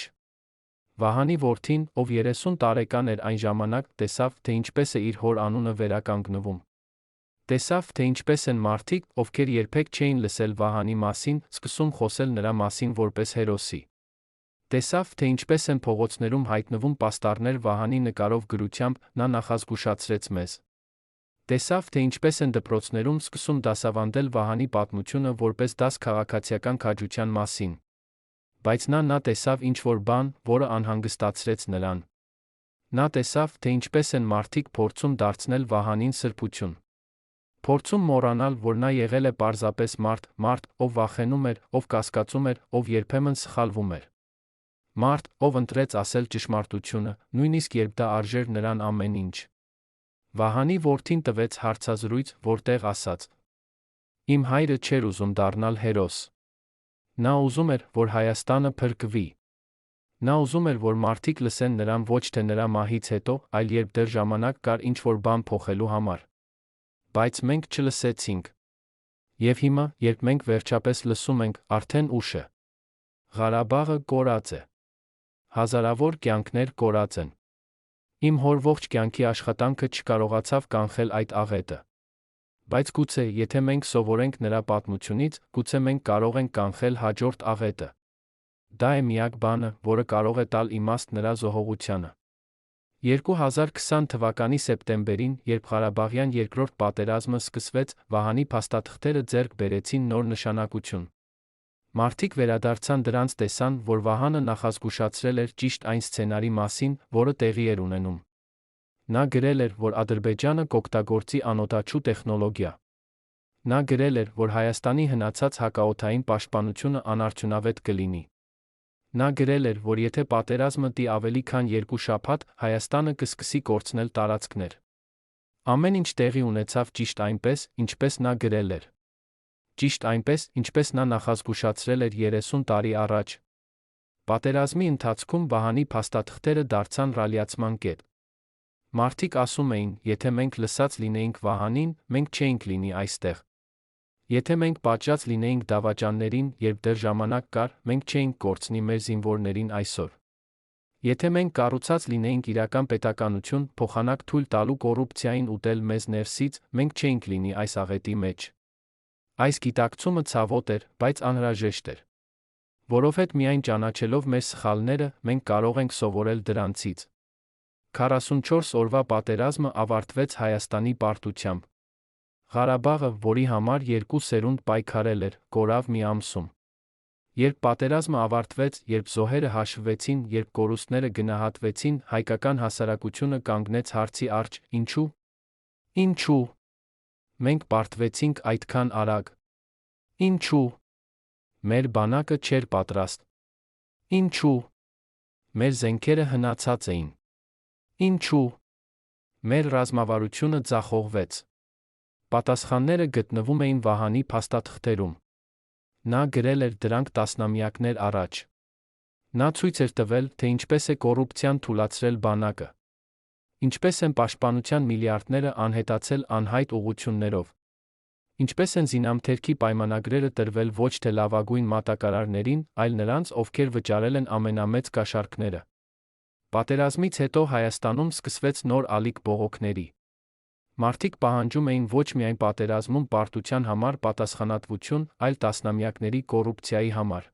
Վահանի որդին, ով 30 տարեկան էր այն ժամանակ, տեսավ, թե ինչպես է իր հոր անունը վերականգնվում։ Տեսավ, թե ինչպես են մարդիկ, ովքեր երբեք չէին լսել Վահանի մասին, սկսում խոսել նրա մասին որպես հերոսի։ Տեսավ, թե ինչպես են փողոցներում հայտնվում պաստառներ Վահանի նկարով գրությամբ, նա նախազգուշացրեց մեզ։ Տեսավ, թե ինչպես են դպրոցներում սկսում դասավանդել Վահանի պատմությունը որպես դաս քաղաքացիական քաջության մասին։ Բայց նա տեսավ ինչ-որ բան, որը անհանգստացրեց նրան։ Նա տեսավ, թե ինչպես են մարդիկ փորձում դարձնել Վահանին սրբություն։ Փորձում մոռանալ, որ նա եղել է պարզապես մարդ, ով վախենում էր, ով կասկածում էր, ով երբեմն սխալվում էր։ Մարդ, ով ընտրեց ասել ճշմարտությունը, նույնիսկ երբ դա արժեր նրան ամեն ինչ։ Վահանի որդին տվեց հարցազրույց, որտեղ ասաց. Իմ հայրը չէր ուզում դառնալ հերոս։ Նա ուզում էր, որ Հայաստանը փրկվի։ Նա ուզում էր, որ մարդիկ լսեն նրան ոչ թե նրա մահից հետո, այլ երբ դեռ ժամանակ կար ինչ-որ բան փոխելու համար։ Բայց մենք չլսեցինք։ Եվ հիմա, երբ մենք վերջապես լսում ենք, արդեն ուշ է։ Ղարաբաղը կորած է։ Հազարավոր կյանքներ կորած են։ Իմ հոր ողջ կյանքի աշխատանքը չկարողացավ կանխել այդ աղետը։ Բայց գուցե, եթե մենք սովորենք նրա պատմությունից, գուցե մենք կարող ենք կանխել հաջորդ աղետը։ Դա է միակ բանը, որը կարող է տալ իմաստ նրա զոհողությանը։ 2020 թվականի սեպտեմբերին, երբ Ղարաբաղյան երկրորդ պատերազմը սկսվեց, Վահանի փաստաթղթերը ձեռք բերեցին նոր նշանակություն։ Մարդիկ վերադարձան դրանց տեսան, որ Վահանը նախազգուշացրել էր ճիշտ այն սցենարի մասին, որը տեղի էր ունենում։ Նա գրել էր, որ Ադրբեջանը կօգտագործի անօդաչու տեխնոլոգիա։ Նա գրել էր, որ Հայաստանի հնացած հակաօդային պաշտպանությունը անարդյունավետ կլինի։ Նա գրել էր, որ եթե պատերազմը տի ավելի քան 2 շաբաթ, Հայաստանը կսկսի կորցնել տարածքներ։ Ամեն ինչ տեղի ունեցավ ճիշտ այնպես, ինչպես նա գրել էր։ Ճիշտ այնպես, ինչպես նա նախազգուշացրել էր 30 տարի առաջ։ Պատերազմի ընթացքում Վահանի փաստաթղթերը դարձան ռալիացման կետ։ Մարդիկ ասում էին, եթե մենք լսած լինեինք Վահանին, մենք չէինք լինի այստեղ։ Եթե մենք պատժած լինեինք դավաճաններին, երբ դեռ ժամանակ կար, մենք չէինք կորցնի մեր զինվորներին այսօր։ Եթե մենք կառուցած լինեինք իրական պետականություն, փոխանակ թույլ տալու կոռուպցիային ուտել մեզ ներսից, մենք չէինք լինի այս աղետի մեջ։ Այս գիտակցումը ցավոտ էր, բայց անհրաժեշտ էր։ Որովհետև միայն ճանաչելով մեր սխալները, մենք կարող ենք սովորել դրանցից։ 44 օրվա պատերազմը ավարտվեց Հայաստանի պարտությամբ։ Ղարաբաղը, որի համար 2 սերունդ պայքարել էր, կորավ մի ամսում։ Երբ պատերազմը ավարտվեց, երբ զոհերը հաշվվեցին, երբ կորուստները գնահատվեցին, հայկական հասարակությունը կանգնեց հարցի առջ՝ ինչու՞։ Ինչու՞։ Մենք պարտվեցինք այդքան արագ։ Ինչու՞։ Մեր բանակը չէր պատրաստ։ Ինչու՞։ Մեր զենքերը հնացած էին։ Ինչու՞։ Մեր ռազմավարությունը ձախողվեց։ Պատասխանները գտնվում էին Վահանի փաստաթղթերում։ Նա գրել էր դրանք տասնամյակներ առաջ։ Նա ցույց էր տվել, թե ինչպես է կոռուպցիան թուլացրել բանակը։ Ինչպես են պաշտպանության միլիարդները անհետացել անհայտ ուղղություններով։ Ինչպես են զինամթերքի պայմանագրերը տրվել ոչ թե լավագույն մատակարարներին, այլ նրանց, ովքեր վճարել են ամենամեծ կաշառքները։ Պատերազմից հետո Հայաստանում սկսվեց նոր ալիք բողոքների։ Մարդիկ պահանջում էին ոչ միայն պատերազմում պարտության համար պատասխանատվություն, այլ տասնամյակների կոռուպցիայի համար։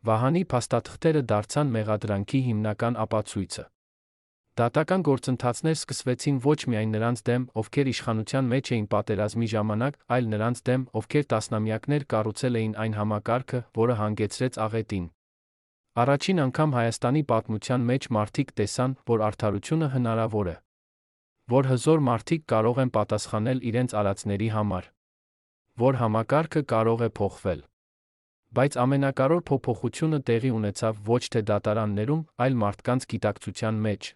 Վահանի փաստաթղթերը դարձան մեղադրանքի հիմնական ապացույցը։ Դատական գործընթացներ սկսվեցին ոչ միայն նրանց դեմ, ովքեր իշխանության մեջ էին պատերազմի ժամանակ, այլ նրանց դեմ, ովքեր տասնամյակներ կառուցել էին այն համակարգը, որը հանգեցրեց աղետին։ Առաջին անգամ Հայաստանի պատմության մեջ մարդիկ տեսան, որ արդարությունը հնարավոր է։ Որ հզոր մարդիկ կարող են պատասխանել իրենց արածների համար։ Որ համակարգը կարող է փոխվել։ Բայց ամենակարևոր փոփոխությունը տեղի ունեցավ ոչ թե դատարաններում, այլ մարդկանց գիտակցության մեջ։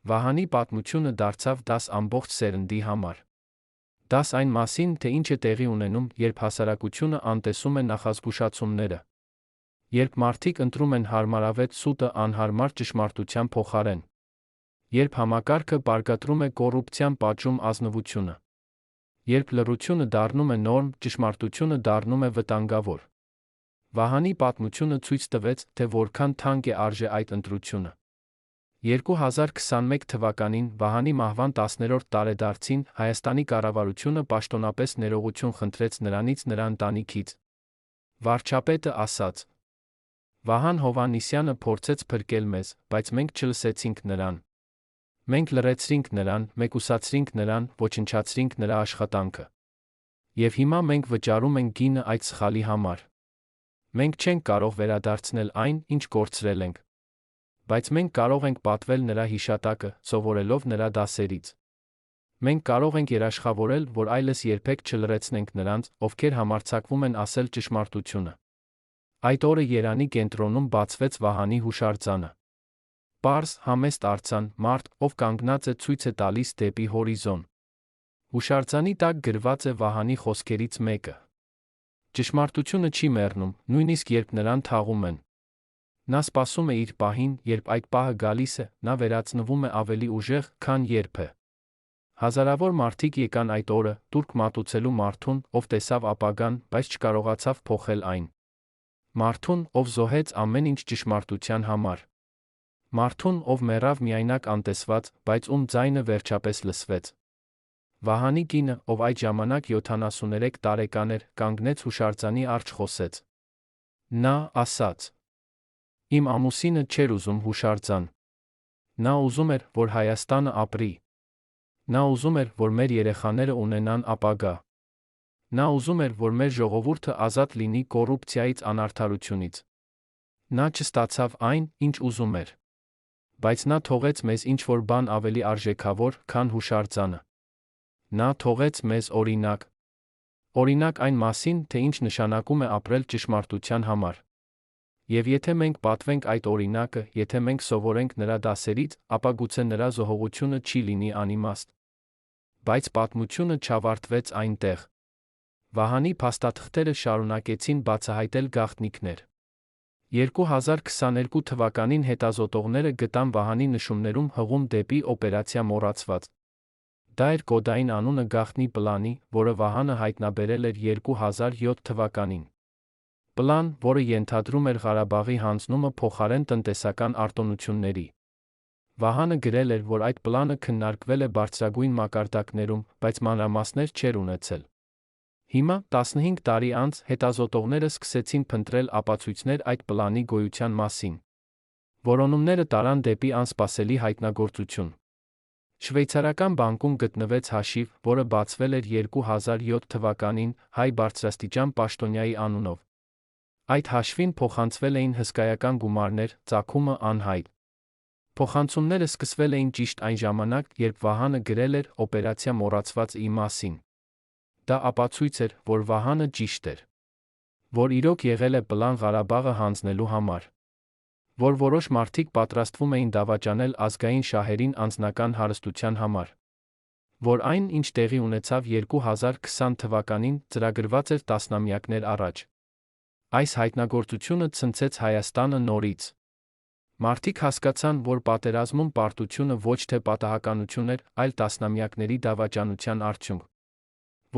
Վահանի պատմությունը դարձավ դաս ամբողջ սերնդի համար։ Դաս այն մասին, թե ինչ է տեղի ունենում, երբ հասարակությունը անտեսում է նախազգուշացումները։ Երբ մարդիկ ընտրում են հարմարավետ սուտը անհարմար ճշմարտության փոխարեն։ Երբ համակարգը բարգատրում է կոռուպցիան պատժում ազնվությունը։ Երբ լռությունը դառնում է նորմ, ճշմարտությունը դառնում է վտանգավոր։ Վահանի պատմությունը ցույց տվեց, թե որքան թանկ է արժե այդ ընտրությունը։ 2021 թվականին Վահանի մահվան 10-րդ տարեդարձին Հայաստանի կառավարությունը պաշտոնապես ներողություն խնդրեց նրանից, նրա ընտանիքից։ Վարչապետը ասաց. Վահան Հովհաննիսյանը փորձեց փրկել մեզ, բայց մենք չլսեցինք նրան։ Մենք լռեցրինք նրան, մեկուսացրինք նրան, ոչնչացրինք նրա աշխատանքը։ Եվ հիմա մենք վճարում ենք գինը այդ սխալի համար։ Մենք չենք կարող վերադարձնել այն, ինչ կորցրել ենք։ Բայց մենք կարող ենք պատվել նրա հիշատակը, սովորելով նրա դասերից։ Մենք կարող ենք երաշխավորել, որ այլս երբեք չլռեցնենք նրանց, ովքեր համարձակվում են ասել ճշմարտությունը։ Այդ օրը Երանի կենտրոնում բացվեց Վահանի հուշարձանը։ Պարզ, համեստ արձան, մարդ, ով կանգնած է ցույց է տալիս դեպի հորիզոն։ Հուշարձանի տակ գրված է Վահանի խոսքերից մեկը. Ճշմարտությունը չի մեռնում, նույնիսկ երբ նրան թաղում են։ Նա սպասում է իր պահին, երբ այդ պահը գալիս է, նա վերածնվում է ավելի ուժեղ, քան երբևէ։ Հազարավոր մարդիկ եկան այդ օրը, տուրք մատուցելու մարդուն, ով տեսավ ապագան, բայց չկարողացավ փոխել այն։ Մարդուն, ով զոհեց ամեն ինչ ճշմարտության համար։ Մարդուն, ով մեռավ միայնակ անտեսված, բայց ում ձայնը վերջապես լսվեց։ Վահանի կինը, ով այդ ժամանակ 73 տարեկան էր, կանգնեց հուշարձանի առջ խոսեց։ Նա ասաց. Իմ ամուսինը չէր ուզում հուշարձան։ Նա ուզում էր, որ Հայաստանը ապրի։ Նա ուզում էր, որ մեր երեխաները ունենան ապագա։ Նա ուզում էր, որ մեր ժողովուրդը ազատ լինի կոռուպցիայից, անարդարությունից։ Նա չստացավ այն, ինչ ուզում էր։ Բայց նա թողեց մեզ ինչ-որ բան ավելի արժեքավոր, քան հուշարձանը։ Նա թողեց մեզ օրինակ։ Օրինակ այն մասին, թե ինչ նշանակում է ապրել ճշմարտության համար։ Եվ եթե մենք պատվենք այդ օրինակը, եթե մենք սովորենք նրա դասերից, ապա գուցե նրա զոհողությունը չի լինի անիմաստ։ Բայց պատմությունը չավարտվեց այնտեղ։ Վահանի փաստաթղթերը շարունակեցին բացահայտել գաղտնիքներ։ 2022 թվականին հետազոտողները գտան Վահանի նշումներում հղում դեպի օպերացիա մոռացված։ Դա էր կոդային անունը գաղտնի պլանի, որը Վահանը հայտնաբերել էր 2007 թվականին։ Պլան, որը ենթադրում էր Ղարաբաղի հանձնումը փոխարեն տնտեսական արտոնությունների։ Վահանը գրել էր, որ այդ պլանը քննարկվել է բարձրագույն մակարդակներում, բայց մանրամասներ չէր ունեցել։ Հիմա, 15 տարի անց, հետազոտողները սկսեցին փնտրել ապացույցներ այդ պլանի գոյության մասին։ Որոնումները տարան դեպի անսպասելի հայտնագործություն։ Շվեյցարական բանկում գտնվեց հաշիվ, որը բացվել էր 2007 թվականին հայ բարձրաստիճան պաշտոնյայի անունով։ Այդ հաշվին փոխանցվել էին հսկայական գումարներ, ծագումը անհայտ։ Փոխանցումները սկսվել էին ճիշտ այն ժամանակ, երբ Վահանը գրել էր օպերացիա մոռացված-ի մասին։ Դա ապացույց էր, որ Վահանը ճիշտ էր։ Որ իրոք եղել է պլան Ղարաբաղը հանձնելու համար։ Որ որոշ մարդիկ պատրաստվում էին դավաճանել ազգային շահերին անձնական հարստության համար։ Որ այն, ինչ տեղի ունեցավ 2020 թվականին, ծրագրված էր տասնամյակներ առաջ։ Այս հայտնագործությունը ցնցեց Հայաստանը նորից։ Մարդիկ հասկացան, որ պատերազմում պարտությունը ոչ թե պատահականություն էր, այլ տասնամյակների դավաճանության արդյունք։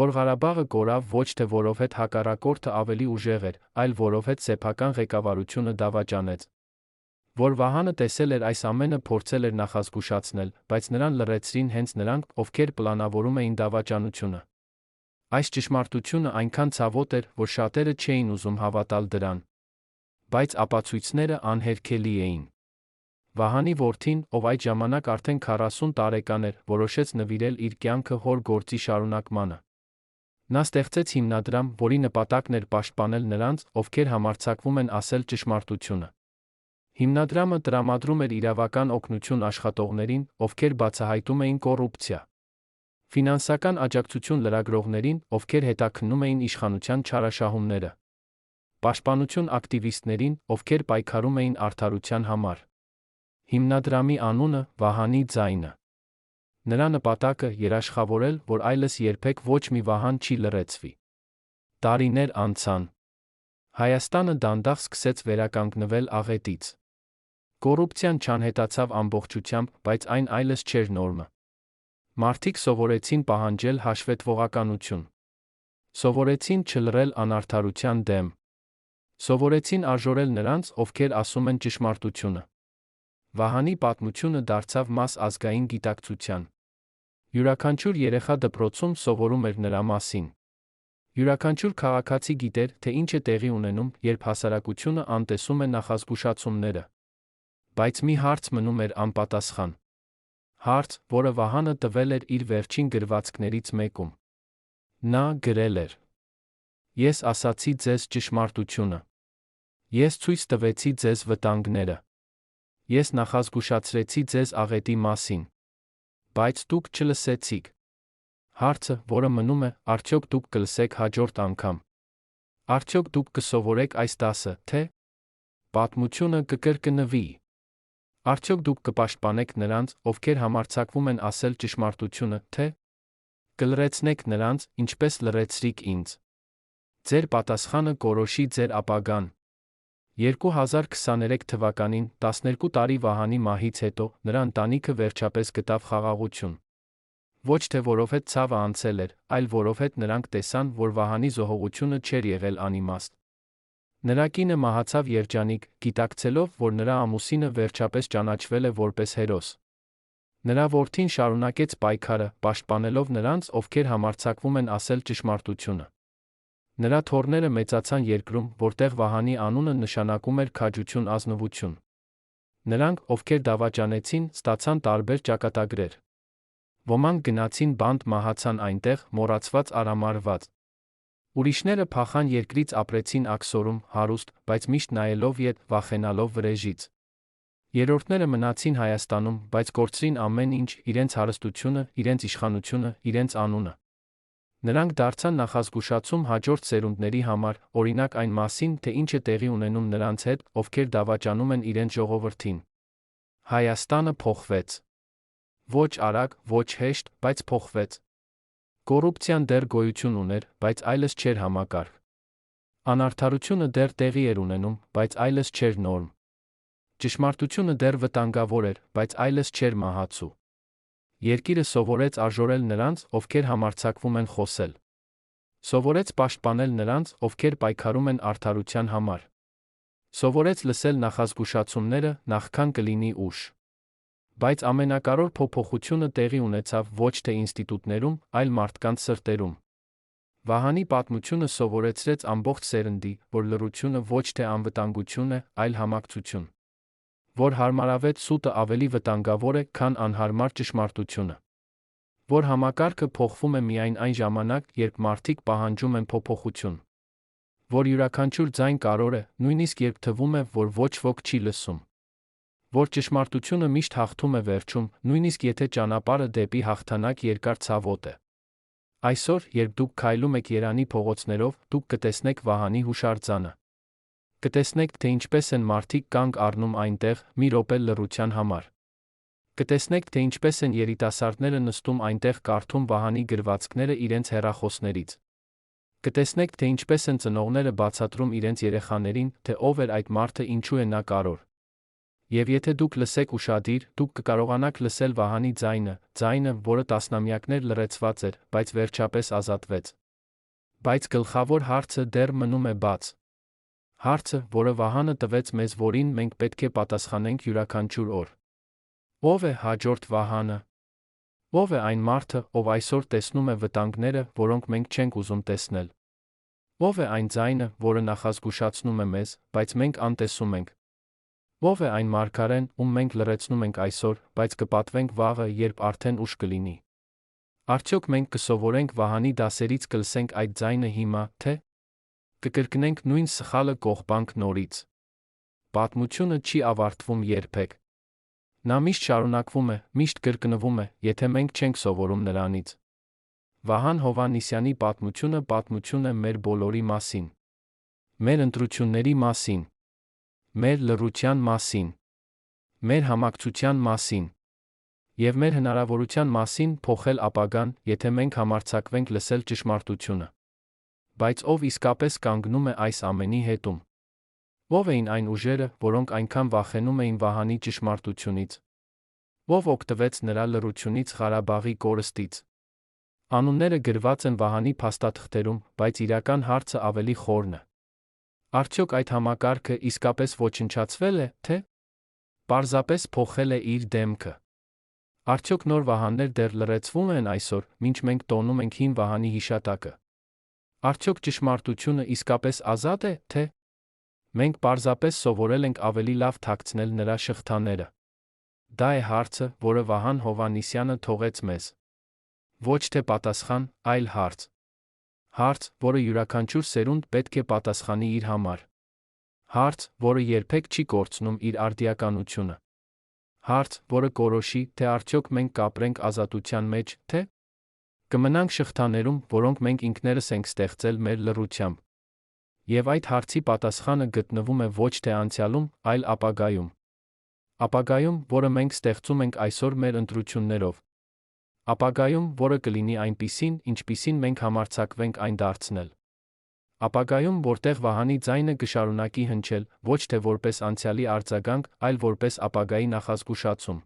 Որ Ղարաբաղը կորավ ոչ թե որովհետև հակառակորդը ավելի ուժեղ էր, այլ որովհետև սեփական ղեկավարությունը դավաճանեց։ Որ Վահանը տեսել էր այս ամենը, փորձել էր նախազգուշացնել, բայց նրան լռեցրին հենց նրանք, ովքեր պլանավորում էին դավաճանությունը։ Այս ճշմարտությունը այնքան ցավոտ էր, որ շատերը չէին ուզում հավատալ դրան։ Բայց ապացույցները անհերքելի էին։ Վահանի որդին, ով այդ ժամանակ արդեն 40 տարեկան էր, որոշեց նվիրել իր կյանքը հոր գործի շարունակմանը։ Նա ստեղծեց հիմնադրամ, որի նպատակն էր պաշտպանել նրանց, ովքեր համարձակվում են ասել ճշմարտությունը։ Հիմնադրամը տրամադրում էր իրավական օգնություն աշխատողներին, ովքեր բացահայտում էին կոռուպցիա։ Ֆինանսական աջակցություն լրագրողներին, ովքեր հետաքննում էին իշխանության չարաշահումները։ Պաշտպանություն ակտիվիստներին, ովքեր պայքարում էին արդարության համար։ Հիմնադրամի անունը՝ Վահանի ձայնը։ Նրա նպատակը երաշխավորել, որ այլս երբեք ոչ մի վահան չի լռեցվի։ Տարիներ անցան։ Հայաստանը դանդաղ սկսեց վերականգնվել աղետից։ Կոռուպցիան չանհետացավ ամբողջությամբ, բայց այն այլս չէր նորմը։ Մարդիկ սովորեցին պահանջել հաշվետվողականություն։ Սովորեցին չլռել անարդարության դեմ։ Սովորեցին արժորել նրանց, ովքեր ասում են ճշմարտությունը։ Վահանի պատմությունը դարձավ մաս ազգային գիտակցության։ Յուրաքանչյուր երեխա դպրոցում սովորում էր նրա մասին։ Յուրաքանչյուր քաղաքացի գիտեր, թե ինչ է տեղի ունենում, երբ հասարակությունը անտեսում է նախազգուշացումները։ Բայց մի հարց մնում էր անպատասխան։ Հարց, որը Վահանը տվել էր իր վերջին գրվածքներից մեկում։ Նա գրել էր. Ես ասացի ձեզ ճշմարտությունը։ Ես ցույց տվեցի ձեզ վտանգները։ Ես նախազգուշացրեցի ձեզ աղետի մասին։ Բայց դուք չլսեցիք։ Հարցը, որը մնում է, արդյոք դուք կլսեք հաջորդ անգամ։ Արդյոք դուք կսովորեք այս դասը, թե պատմությունը կկրկնվի։ Արդյոք դուք կպաշտպանեք նրանց, ովքեր համարձակվում են ասել ճշմարտությունը, թե կլրեցնեք նրանց, ինչպես լրեցրիք ինձ։ Ձեր պատասխանը կորոշի ձեր ապագան։ 2023 թվականին, 12 տարի Վահանի մահից հետո, նրա ընտանիքը վերջապես գտավ խաղաղություն։ Ոչ թե որովհետև ցավը անցել էր, այլ որովհետև նրանք տեսան, որ Վահանի զոհողությունը չէր եղել անիմաստ։ Նրա կինը մահացավ երջանիկ, գիտակցելով, որ նրա ամուսինը վերջապես ճանաչվել է որպես հերոս։ Նրա որդին շարունակեց պայքարը, պաշտպանելով նրանց, ովքեր համարձակվում են ասել ճշմարտությունը։ Նրա թոռները մեծացան երկրում, որտեղ Վահանի անունը նշանակում էր քաջություն, ազնվություն։ Նրանք, ովքեր դավաճանեցին, ստացան տարբեր ճակատագրեր։ Ոմանք գնացին բանտ, մահացան այնտեղ, մոռացված, արամարված։ Ուրիշները փախան երկրից, ապրեցին աքսորում, հարուստ, բայց միշտ նայելով ետ, վախենալով վրեժից։ Երրորդները մնացին Հայաստանում, բայց կորցրին ամեն ինչ, իրենց հարստությունը, իրենց իշխանությունը, իրենց անունը։ Նրանք դարձան նախազգուշացում հաջորդ սերունդների համար, օրինակ այն մասին, թե ինչ է տեղի ունենում նրանց հետ, ովքեր դավաճանում են իրենց ժողովրդին։ Հայաստանը փոխվեց։ Ոչ արագ, ոչ հեշտ, բայց փոխվեց։ Կոռուպցիան դեռ գոյություն ուներ, բայց այլս չէր համակարգ։ Անարդարությունը դեռ տեղի էր ունենում, բայց այլս չէր նորմ։ Ճշմարտությունը դեռ վտանգավոր էր, բայց այլս չէր մահացու։ Երկիրը սովորեց արժորել նրանց, ովքեր համարձակվում են խոսել։ Սովորեց պաշտպանել նրանց, ովքեր պայքարում են արդարության համար։ Սովորեց լսել նախազգուշացումները, նախքան կլինի ուշ։ Բայց ամենակարևոր փոփոխությունը տեղի ունեցավ ոչ թե ինստիտուտներում, այլ մարդկանց սրտերում։ Վահանի պատմությունը սովորեցրեց ամբողջ սերնդի, որ լռությունը ոչ թե անվտանգություն է, այլ համակցություն։ Որ հարմարավետ սուտը ավելի վտանգավոր է, քան անհարմար ճշմարտությունը։ Որ համակարգը փոխվում է միայն այն ժամանակ, երբ մարդիկ պահանջում են փոփոխություն։ Որ յուրաքանչյուր ձայն կարևոր է, նույնիսկ երբ թվում է, որ ոչ ոք չի լսում։ Որ ճշմարտությունը միշտ հաղթում է վերջում, նույնիսկ եթե ճանապարհը դեպի հաղթանակ երկար ցավոտ է։ Այսօր, երբ դուք քայլում եք Երանի փողոցներով, դուք կտեսնեք Վահանի հուշարձանը։ Կտեսնեք, թե ինչպես են մարդիկ կանգ առնում այնտեղ, մի րոպե լռության համար։ Կտեսնեք, թե ինչպես են երիտասարդները նստում այնտեղ կարդում Վահանի գրվածքները իրենց հեռախոսներից։ Կտեսնեք, թե ինչպես են ծնողները բացատրում իրենց երեխաներին, թե ով էր այդ մարդը, ինչու է նա կարևոր։ Եվ եթե դուք լսեք ուշադիր, դուք կկարողանաք լսել Վահանի ձայնը, ձայնը, որը տասնամյակներ լռեցված էր, բայց վերջապես ազատվեց։ Բայց գլխավոր հարցը դեռ մնում է բաց։ Հարցը, որը Վահանը տվեց մեզ, որին մենք պետք է պատասխանենք յուրաքանչյուր օր։ Ո՞վ է հաջորդ Վահանը։ Ո՞վ է այն մարդը, ով այսօր տեսնում է վտանգները, որոնք մենք չենք ուզում տեսնել։ Ո՞վ է այն ձայնը, որը նախազգուշացնում է մեզ, բայց մենք անտեսում ենք։ Ո՞վ է այն մարգարեն, ում մենք լռեցնում ենք այսօր, բայց կպատվենք վաղը, երբ արդեն ուշ կլինի։ Արդյոք մենք կսովորենք Վահանի դասերից, կլսենք այդ ձայնը հիմա, թե կկրկնենք նույն սխալը կողբանք նորից։ Պատմությունը չի ավարտվում երբեք։ Նա միշտ շարունակվում է, միշտ կրկնվում է, եթե մենք չենք սովորում նրանից։ Վահան Հովհաննիսյանի պատմությունը պատմություն է մեր բոլորի մասին։ Մեր ընտրությունների մասին։ Մեր լռության մասին։ Մեր համակցության մասին։ Եվ մեր հնարավորության մասին փոխել ապագան, եթե մենք համարձակվենք լսել ճշմարտությունը։ Բայց ով իսկապես կանգնում է այս ամենի հետում։ Ո՞վ էին այն ուժերը, որոնք այնքան վախենում էին Վահանի ճշմարտությունից։ Ո՞վ օգտվեց նրա լռությունից Ղարաբաղի կորստից։ Անունները գրված են Վահանի փաստաթղթերում, բայց իրական հարցը ավելի խորն է։ Արդյոք այդ համակարգը իսկապես ոչնչացվել է, թե պարզապես փոխել է իր դեմքը։ Արդյոք նոր վահաններ դեռ լռեցվում են այսօր, մինչ մենք տոնում ենք հին Վահանի հիշատակը։ Արդյոք ճշմարտությունը իսկապես ազատ է, թե մենք պարզապես սովորել ենք ավելի լավ թաքցնել նրա շղթաները։ Դա է հարցը, որը Վահան Հովհաննիսյանը թողեց մեզ։ Ոչ թե պատասխան, այլ հարց։ Հարց, որը յուրաքանչյուր սերունդ պետք է պատասխանի իր համար։ Հարց, որը երբեք չի կորցնում իր արդիականությունը։ Հարց, որը կորոշի, թե արդյոք մենք կապրենք ազատության մեջ, թե կմնանք շղթաներում, որոնք մենք ինքներս ենք ստեղծել մեր լռությամբ։ Եվ այդ հարցի պատասխանը գտնվում է ոչ թե անցյալում, այլ ապագայում։ Ապագայում, որը մենք ստեղծում ենք այսօր մեր ընտրություններով։ Ապագայում, որը կլինի այնպիսին, ինչպիսին մենք համարձակվենք այն դարձնել։ Ապագայում, որտեղ Վահանի ձայնը կշարունակի հնչել, ոչ թե որպես անցյալի արձագանք, այլ որպես ապագայի նախազգուշացում։